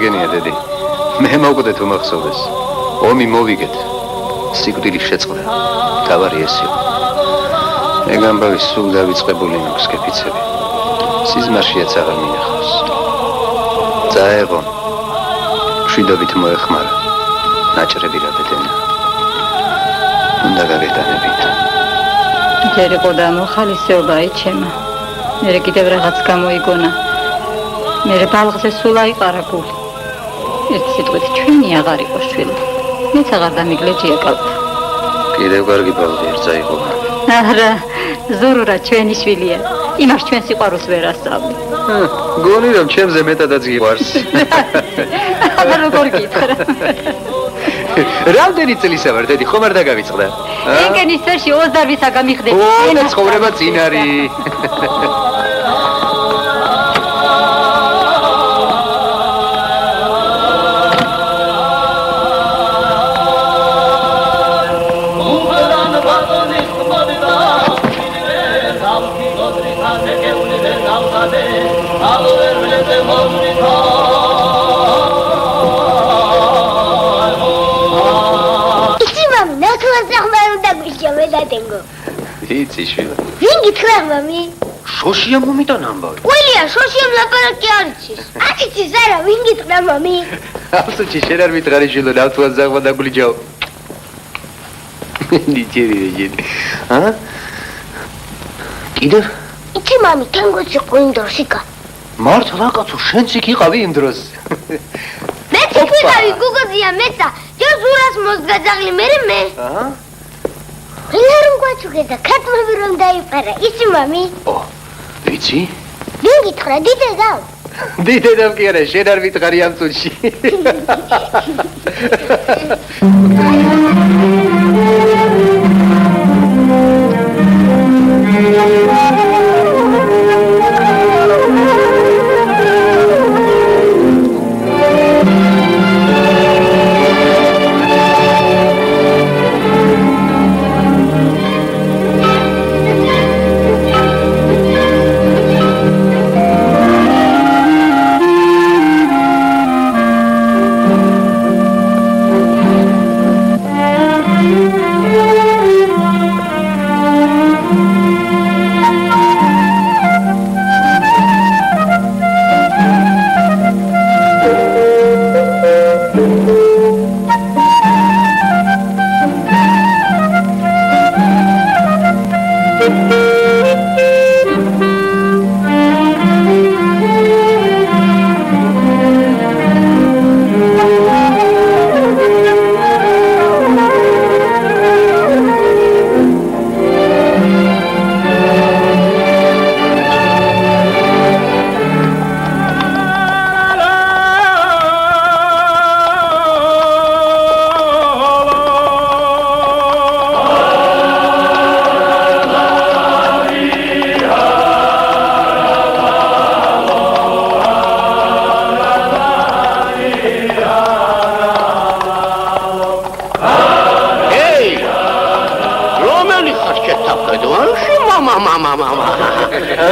ეგენია დედი. მე მოვკვდე თუ მახსოვდეს. ომი მოვიგეთ. სიკვდილის შეწყდა. თავარი ეს იყო. ეგ ამბავი სულ დავიწყებული მაქვს კეფიცები. სიზმარშიაც აღარ მინახავს. წაეღო. შვიდობით მოეხმარა. ნაჭრები რა ბედენა. უნდა გაგეტანებით. ჯერ იყო და მოხალისეობა ეჩემა. მე კიდევ რაღაც გამოიგონა. მე ბალღზე სულ აიყარა გული. ერთი სიტყვით ჩვენი აღარ იყო შვილი. მეც აღარ დამიგლეჯია კალთი. კიდევ კარგი ბალღი არ წაიღო. არა, ზურურა ჩვენი შვილია. იმას ჩვენ სიყვარულს ვერ ასწავლი. გონი რომ ჩემზე მეტადაც გიყვარს. აბა როგორ გითხრა? რამდენი წელისა ვარ დედი, ხომ არ დაგავიწყდა? ეგენის წელში 28-ისა გამიხდე. და ცხოვრება წინ არის. იცი შვილა. ვინ გითხრა მამი? შოშია მომიტან ამბავი. ყველია შოშიამ ლაპარაკი არ იცის. არ იცის არა ვინ გითხრა მამი? აბსოლუტი შენ არ მითხარი შილო ნავთვას ზაღვა დაგულიჯაო. ნიჭირი. ა? კიდევ? იცი მამი, თანგოც იყო იმ დროს იქა. მართლა კაცო, შენც იქ იყავი იმ დროს. მეც იქ ვიყავი, გუგოზია მეცა. ჯერ ზურას მოსგაძაღლი მე. აჰა. ვინარუნ გვაჩუგე და ქათმები რომ დაიფარა. იცი მამი? ვიცი? ვინ გითხრა დიდედა? დიდედამ კი არა, შენ არ მითხარი ამ წუთში.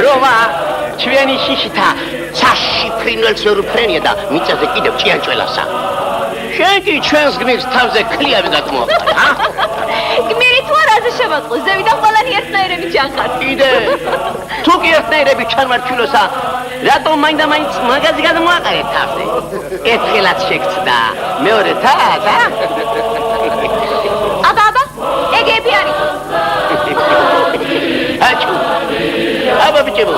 Roma, ჩვენი შიშითა ცაში ფრინველს ვერ უფრენია და მიწაზე კიდევ ჭიანჭველასა. შენ კი ჩვენს გმირს თავზე ქლიავი გაგმოაყარა, ა? გმირი თუ არაზე შემოწყო, ზევიდან ყველანი ერთნაირები ჯანხარ. კიდე თუ კი ერთნაირები ჩამარჩილოსა, რატომ მაინდა-მაინც მაგაზი გადმოაყარე თავზე? ერთხელაც შეგწდა, მეორე თაც, ა? აბა, ეგები არის. აჩუ. აბა ბიჭებო.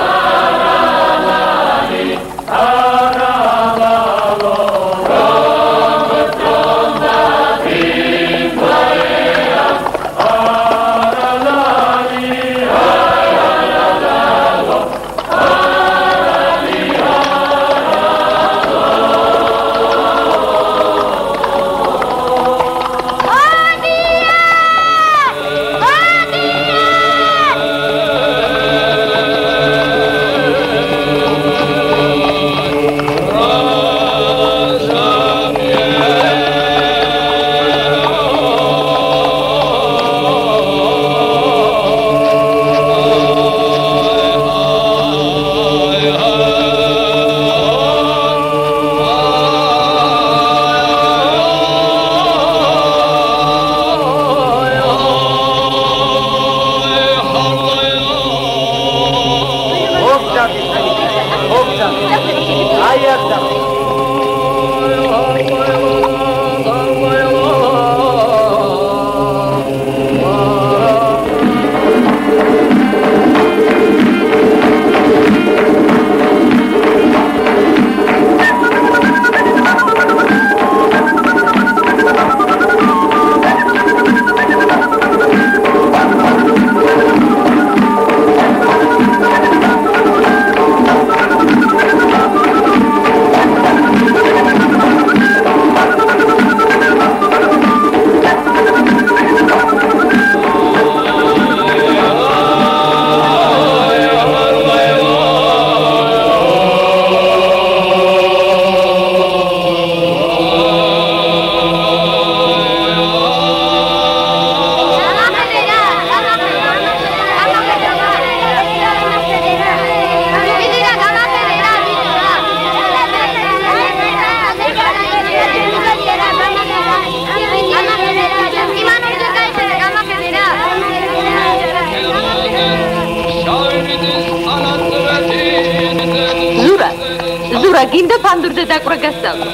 გინდა ფანდურზე დაკვრა გასწავლო.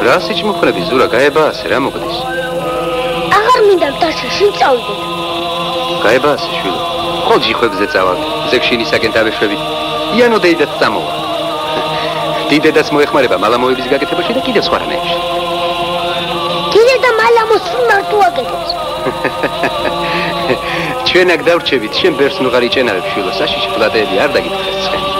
რა სიჩმუხრები ზურა გაებაასე რა მოგდის? აღარ მინდა დაშაში წავიდეთ. გაებაასე შვილო. ხო ჯიხვებზე წავალ. ზეგშინისაკენ დავეშვები. იანო დეიდაც წამოვა. დიდედას მოეხმარება მალამოების გაკეთებაში და კიდევ სხვა რამეებში. კიდე და მალამოს მარტო აკეთებს. ჩვენ აქ დავრჩებით, შენ ბერს ნუღარ იჭენავებ შვილო, საშიში პლატეები არ დაგითხრეს ცხენი.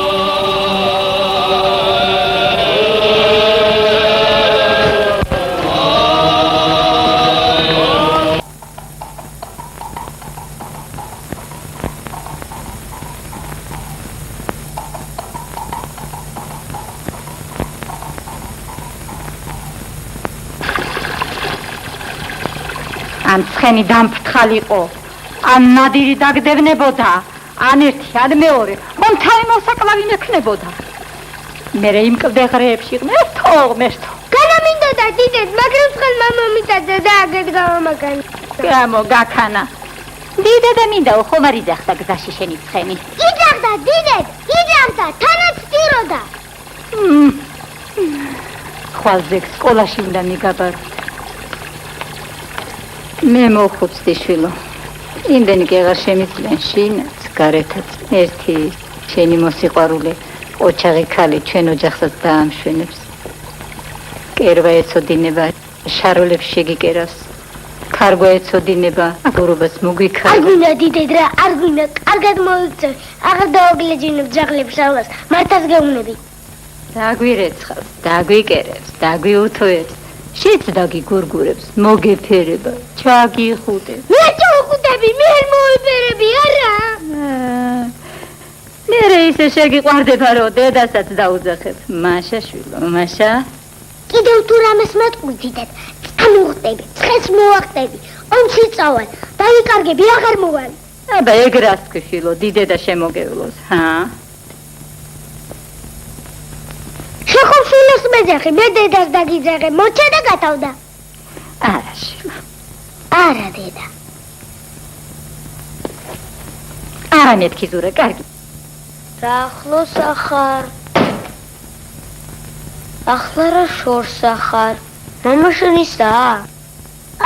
ან ცხენი დამფრთხალიყო, ან ნადირი დაგდებნებოდა, ან ერთი, ან მეორე, მომ თავი მოსაკლავი მექნებოდა. მერე იმ კლდეღრეებში ღმერთო. განამინდოდა დიდედ, მაგრამ წყალმა მომიტაძა და აგეთ გამომაგანი. გამო გაქანა. დიდედა მინდა ხომ არ იძახდა გზაში შენი ცხენი. იძახდა დიდედ, იძახდა, თანაც სტიროდა. ხვალზე სკოლაში უნდა მიგაბარო. მე მოხუცდი შვილო. იმდენი კი აღარ შემიძლია შინაც, გარეთაც. ერთი შენი მოსიყვარულე ოჩაღი ქალი ჩვენ ოჯახსაც დაამშვენებს. კერვა ეცოდინება, შაროლებს შეგიკერავს. ქარგვა ეცოდინება, აგურობას მოგვიქარგა. არ გვინდა დიდედ რა, არ გვინდა, კარგად მოიქცევ. აღარ დაოგლეჯინებ ძაღლებსავლას, მართას გეუნები. დაგვირეცხავს, დაგვიკერებს, დაგვიუთოებს. შეც დაგიგურგურებს, მოგეფერება, ჩაგიხუტებს. მე ჩაუხუტები, მე არ მოიფერები, არა. მერე ისე შეგიყვარდება, რომ დედასაც დაუძახებ. მაშა შვილო, მაშა. კიდევ თუ რამეს მეტყვი დიდედ, წამოვხტები, ცხენს მოვახტები, ონში წავალ, დავიკარგები, აღარ მოვალ. აბა ეგ რას თქვი შვილო, დიდედა შემოგევლოს, ჰა? შეხომ შვილოს მეძახი, მე დედას დაგიძახე, მოჩა და გათავდა. არა შვილო. არა დედა. არა მეთქი ზურა, კარგი. რა ახლოს ახარ? ახლა რა შორს ახარ? მამა შენისაა?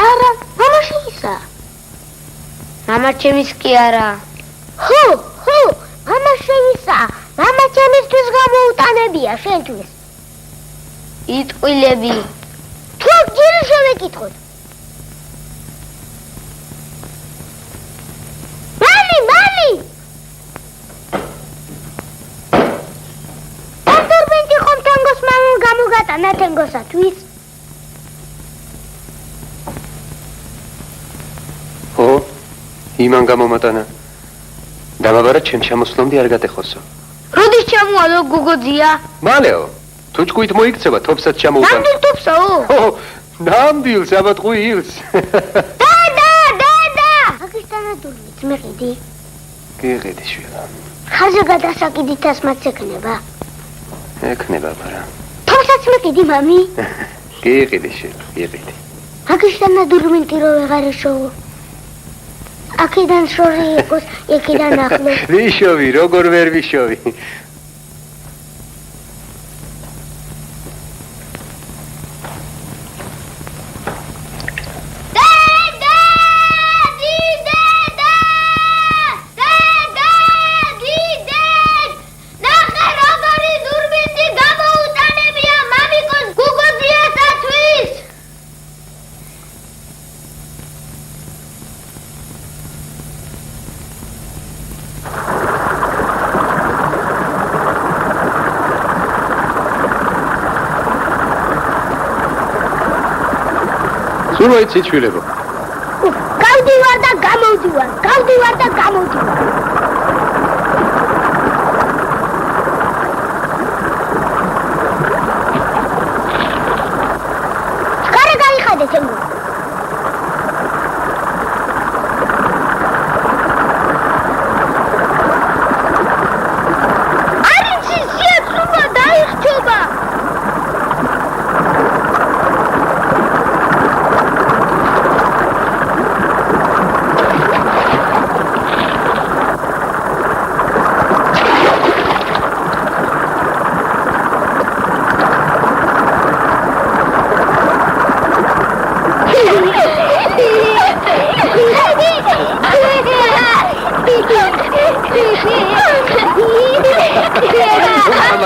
არა, მამა შენისაა. მამა ჩემის კი არა. ხო, მამა შენისაა. მამა ჩემისთვის გამოუტანებია შენთვის. იტყვილები. თუ ჯერი შევეკითხოთ. მალი! დურბინტი ხომ თანგოს მამამ გამოგატანა თანგოსათვის? ო, იმან გამომატანა. დამაბარა ჩემ ჩამოსვლამდე არ გატეხოსო. როდის ჩამოვალო გოგოძია? მალეო, თუ ჭკვით მოიქცევა, თოფსაც ჩამოუტან. ნამდვილ თოფსაო? ნამდვილს, აბა ტყუილს. დედა! აგისტანა დურბინს მეყიდი. გეყიდი შვილო. ხაზე გადასაკიდით ასმაც ექნება? ექნება აბარა. თოფსაც მეყიდი მამი? გეყიდი შვილო, გეყიდი. აგისტანა დურბინტი რო ვეღარ ეშოვო. აქედან შორი იყოს, იქიდან ახლოს. ვიშოვი, როგორ ვერ ვიშოვი. სულ იცით შვილებო. გავდივარ და გამოვდივარ. ხარე გაიხადეთ ეგ. არიცი შეწუმა დაიხჩობა.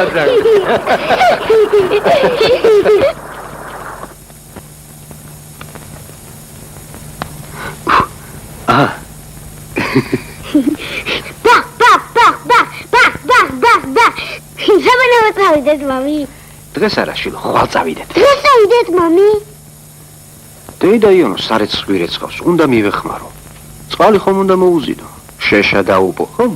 ბაზარი. საბანავა წავიდეთ, მამი. დღეს არა, შვილო, ხვალ წავიდეთ. დღეს წავიდეთ, მამი. დედა იონო სარეცხს გვირეცხავს, უნდა მივეხმარო. წყალი ხომ უნდა მოუზიდო. შეშა დაუპო, ხომ?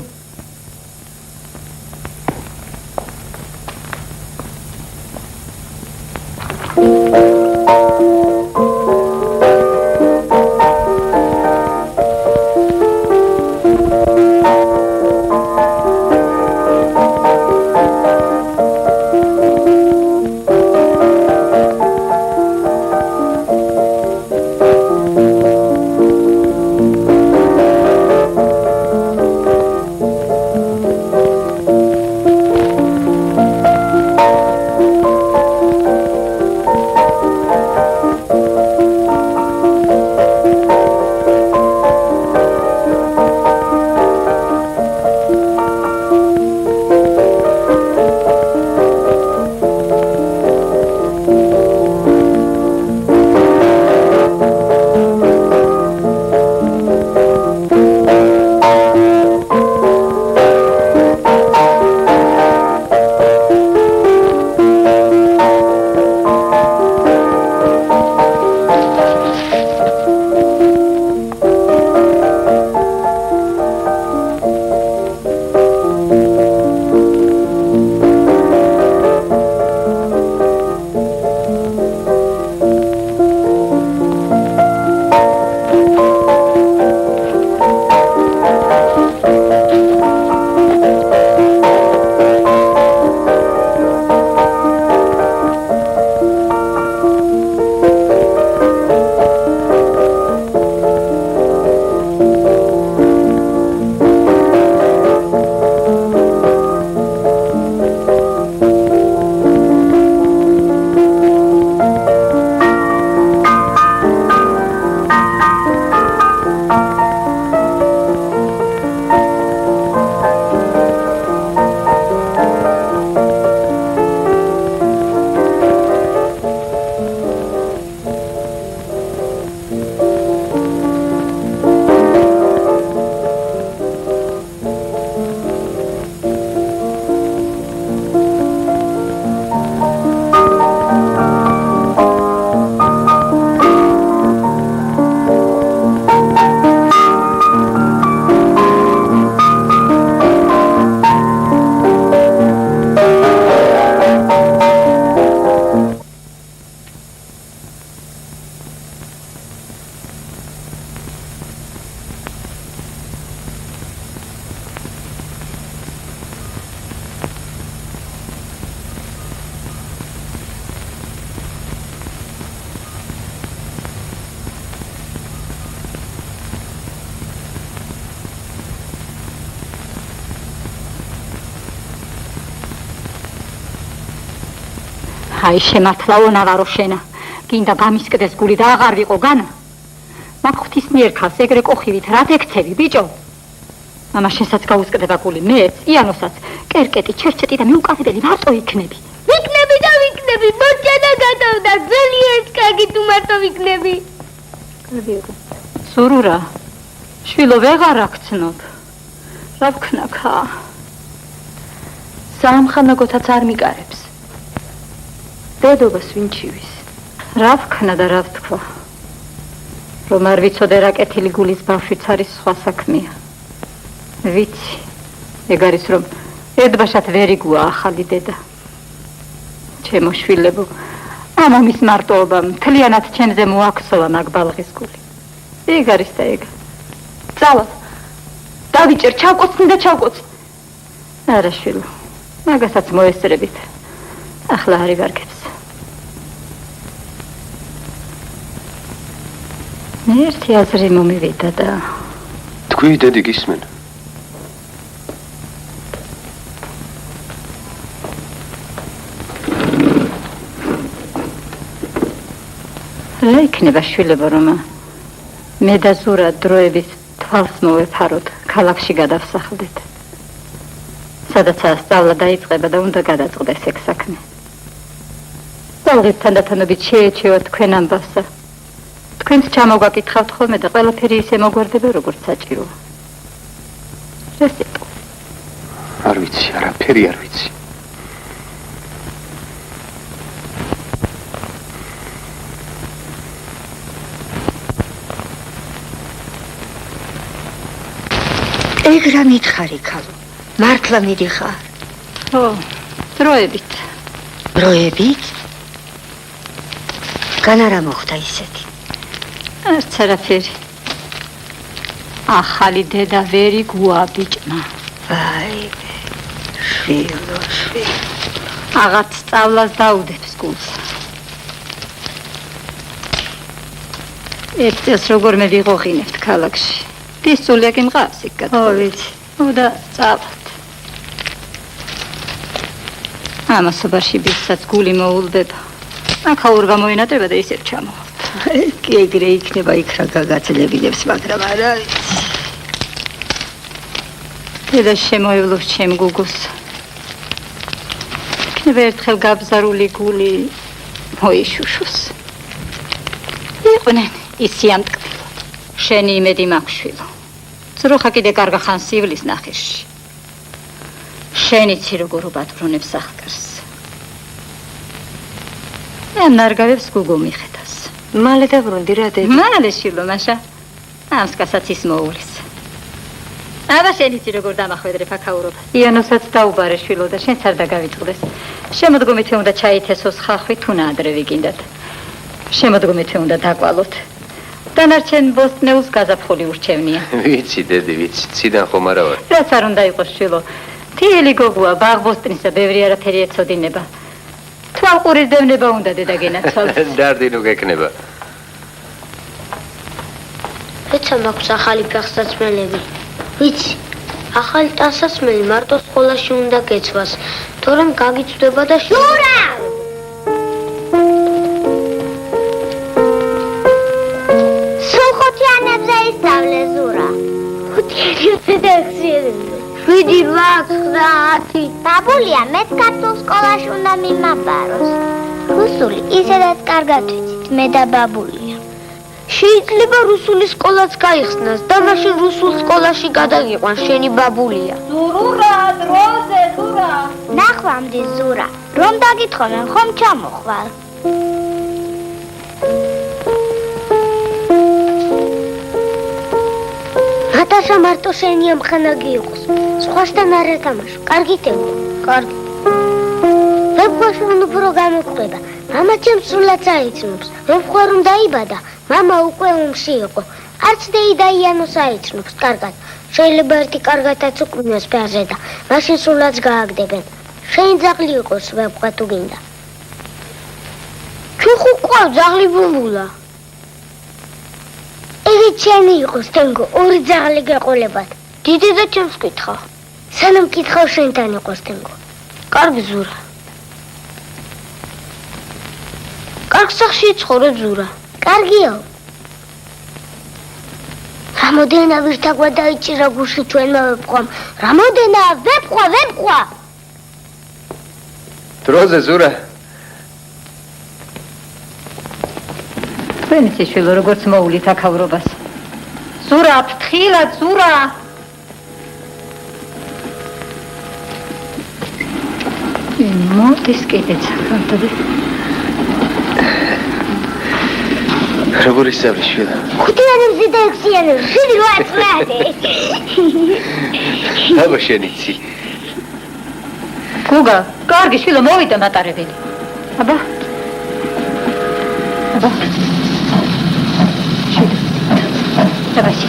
აი შემართლაო ნავარო შენა, გინდა გამისკდეს გული და აღარ ვიყო განა. მაგ ღვთისმიერ ქალს ეგრე კოხივით რა დექცევი, ბიჭო? მამა შენსაც გაუსკდება გული, მეც, იანოსაც, კერკეტი, ჩერჩეტი და მიუკავებელი მარტო იქნები. ვიქნები და ვიქნები, მოჭენა გადავდა, ძალიან კარგი თუ მარტო ვიქნები. ზურურა, შვილო ვეღარ აქცნობ. რა ვქნა ქა? სამხანაგოთაც არ მიკარებს. დედობას ვინ ჩივის? რა ვქნა და რა ვთქვა? რომ არ ვიცოდე რა კეთილი გულის ბავშვიც არის სხვა საქმეა. ვიცი, ეგ არის რომ ერთბაშად ვერ იგუა ახალი დედა. ჩემო შვილებო, ამომის მარტოობა მთლიანად ჩემზე მოაქსოვა მაგ ბალღის გული. ეგ არის და ეგ. წავალ, დავიჭერ, ჩავკოცნი და ჩავკოცნი. არა შვილო, მაგასაც მოესწრებით. ახლა არ ივარგებს. მე ერთი აზრი მომივიდა და თქვი დედი გისმენ. რა იქნება შვილებო რომ მე და ზურა დროებით თვალს მოვეფაროთ, ქალაქში გადავსახლდეთ. სადაც სწავლა დაიწყება და უნდა გადაწყდეს ეგ საქმე. ძალღით თანდათანობით შეეჩევა თქვენ ამბავსა. თქვენც ჩამოგაკითხავთ ხოლმე და ყველაფერი ისე მოგვარდება, როგორც საჭიროა. ეს იყო. არ ვიცი, არაფერი არ ვიცი. ეგ რა მითხარი ქალო? მართლა მიდიხარ? ხო, დროებით. დროებით? განა რა მოხდა ისეთი? არც არაფერი. ახალი დედა ვერი გვაბიჭმა. აი, შვილო. აღარც სწავლას დაუდებს გულს. ერთ წელს როგორმე ვიღოღინებთ ქალაქში. პისტოლია კი მყავს იქ გადავა. ხო, ვიცი. და წავალთ. ამასობაში ბიძაც გული მოულდება. აქაურ გამოინატება და ისევ ჩამოვალთ. კი ეგრე იქნება იქ რა გაგაცლებინებს, მაგრამ არა ვიცი. დედა შემოევლოს ჩემ გუგოს. იქნება ერთხელ გაბზარული გული მოიშუშოს. იყვნენ ისიამტკბილო. შენი იმედი მაქვს შვილო. ძროხა კიდე კარგა ხან სივლის ნახეში. შენიცი როგორ უბადრონებს ახკარს. ამ ნარგავებს გუგო მიხედავს. მალე დაბრუნდი რა დედა? მალე შვილო მაშა. ამ სკასაც ის მოულის. აბა შენიცი როგორ დამახვედრებ აქაურობა. იანოსაც დაუბარე შვილო და შენც არ დაგავიწყდეს. შემოდგომით უნდა ჩაითესოს ხახვი თუ ნაადრევი გინდათ. შემოდგომით უნდა დაკვალოთ. დანარჩენ ბოსტნეულს გაზაფხული ურჩევნია. ვიცი, დედი, ვიცი, ციდან ხომ არა ვარ. რაც არ უნდა იყოს შვილო. თიელი გოგოა, ბაღბოსტნისა ბევრი არაფერი ეცოდინება. თვალყურის დევნება უნდა დედა გენაცვალოს. დარდინო გეკნება. ეცა მაქვს ახალი ფეხსაცმელები. ვიცი, ახალი ტანსაცმელი მარტო სკოლაში უნდა გეცვას, თორემ გაგიცდება და შურა! სულხუთიანებზე ისწავლე ზურა. ხუთიანებზე და ექვსიანებზე. 7, 8, 9. ბაბულია, მეც ქართულ სკოლაში უნდა მიმაბაროს. რუსული ისედაც კარგად ვიცით, მე და ბაბულია. შეიძლება რუსული სკოლაც გაიხსნას და მაშინ რუსულ სკოლაში გადაგიყვან შენი ბაბულია. ზურა, დროზე, ზურა. ნახვამდი ზურა, რომ დაგითხოვენ ხომ ჩამოხვალ. რატაშა მარტო შენი ამხანაგი იყოს. სხვასთან არ ეთამაშო. კარგი თემო. კარგი. ვებგვაშენ უფრო გამოკვდება. მამა ჩემს სულაც აიცნობს. ვებღვა რომ დაიბადა, მამა უკვე ომში იყო. არც დეიდა იანოს აიცნობს. კარგად. შეიძლება ერთი კარგათაც უკვნოს ფაზე და მაშინ სულაც გააგდებენ. შენ ძაღლი იყოს ვებღვა თუ გინდა. თუ ხუყავ ძაღლი ბუმბულა. იგი ჩემი იყოს თენგო, ორი ძაღლი გეყოლებათ. დიდი და ჩემს კითხავ. სანამ კითხავ შენთან იყოს თენგო. კარგი ზურა. კარგ სახში იცხოვრე ზურა. კარგიო. რამოდენა ვირთაგვა დაიჭირა გუში ჩვენმა ვებყვამ. რამოდენა ვებყვა. დროზე ზურა. თქვენიცი შვილო როგორც მოულით აქაურობას. ზურა, ფრთხილად ზურა. მოდის კიდე ცახავდები. როგორ ისწავლი შვილა? ხუთიანებზე და ექვსიანებზე, 7, 8, 9. აბა შენიცი. გუგა, კარგი შვილო მოვიდა მატარებელი. აბა. Давайте.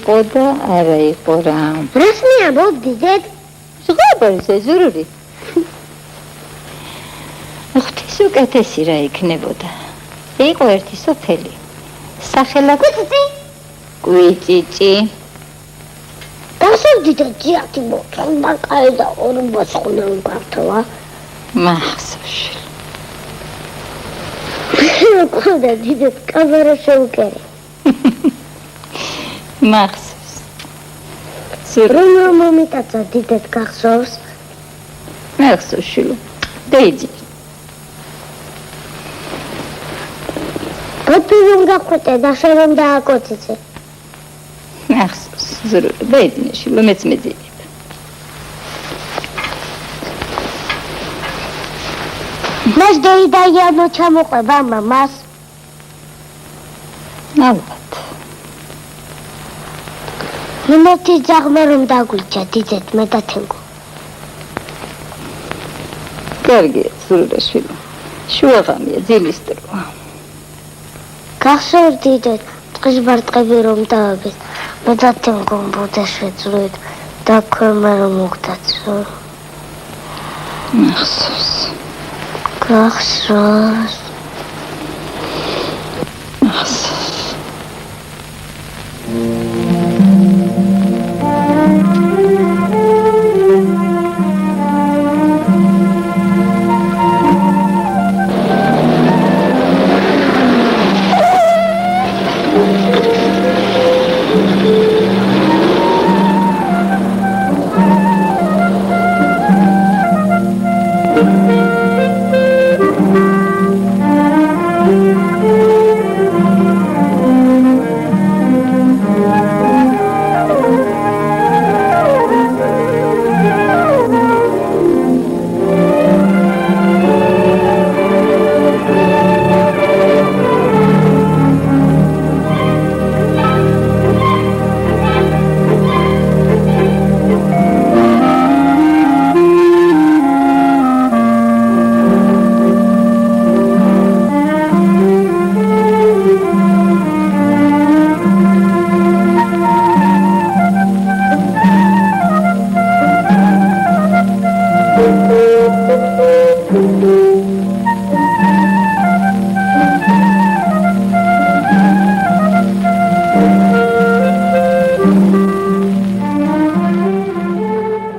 იყო და არა იყო რა. რასმია მოგდიდეთ? ზღაპარზე ზურური. ღვთის უკეთესი რა იქნებოდა. იყო ერთი სოფელი. სახელა კვიწიწი. დასავდიდეთ ჯიათი მოწონდა კაი და ორბას ხუნა უკართოა. მახსოვში. ყოდა დიდეთ კამარა შეუკერე. მახსოვს. რომ მომიტაცა დიდეთ გახსოვს? მახსოვს შილო. დეიძი. ბოთი გახვეტე და შენ დააკოწიცე. მახსოვს. ზურური დეიძი შილო მეც მეძინებ. მას დეიდაიანო ჩამოყვება მამას. ალბათ. იმეთი ძაღმა რომ დაგვიჭა დიდეთ მე და თენგო. კარგია ზურურაშვილო. შუაღამია ძილის დროა. გახსოვს დიდეთ ტყისბარ ტყები რომ დააგეს მე და თენგო ბუდა შეძლოთ და ქვემე რომ მოგდაცო. მახსოვს. გახსოვს. მახსოვს.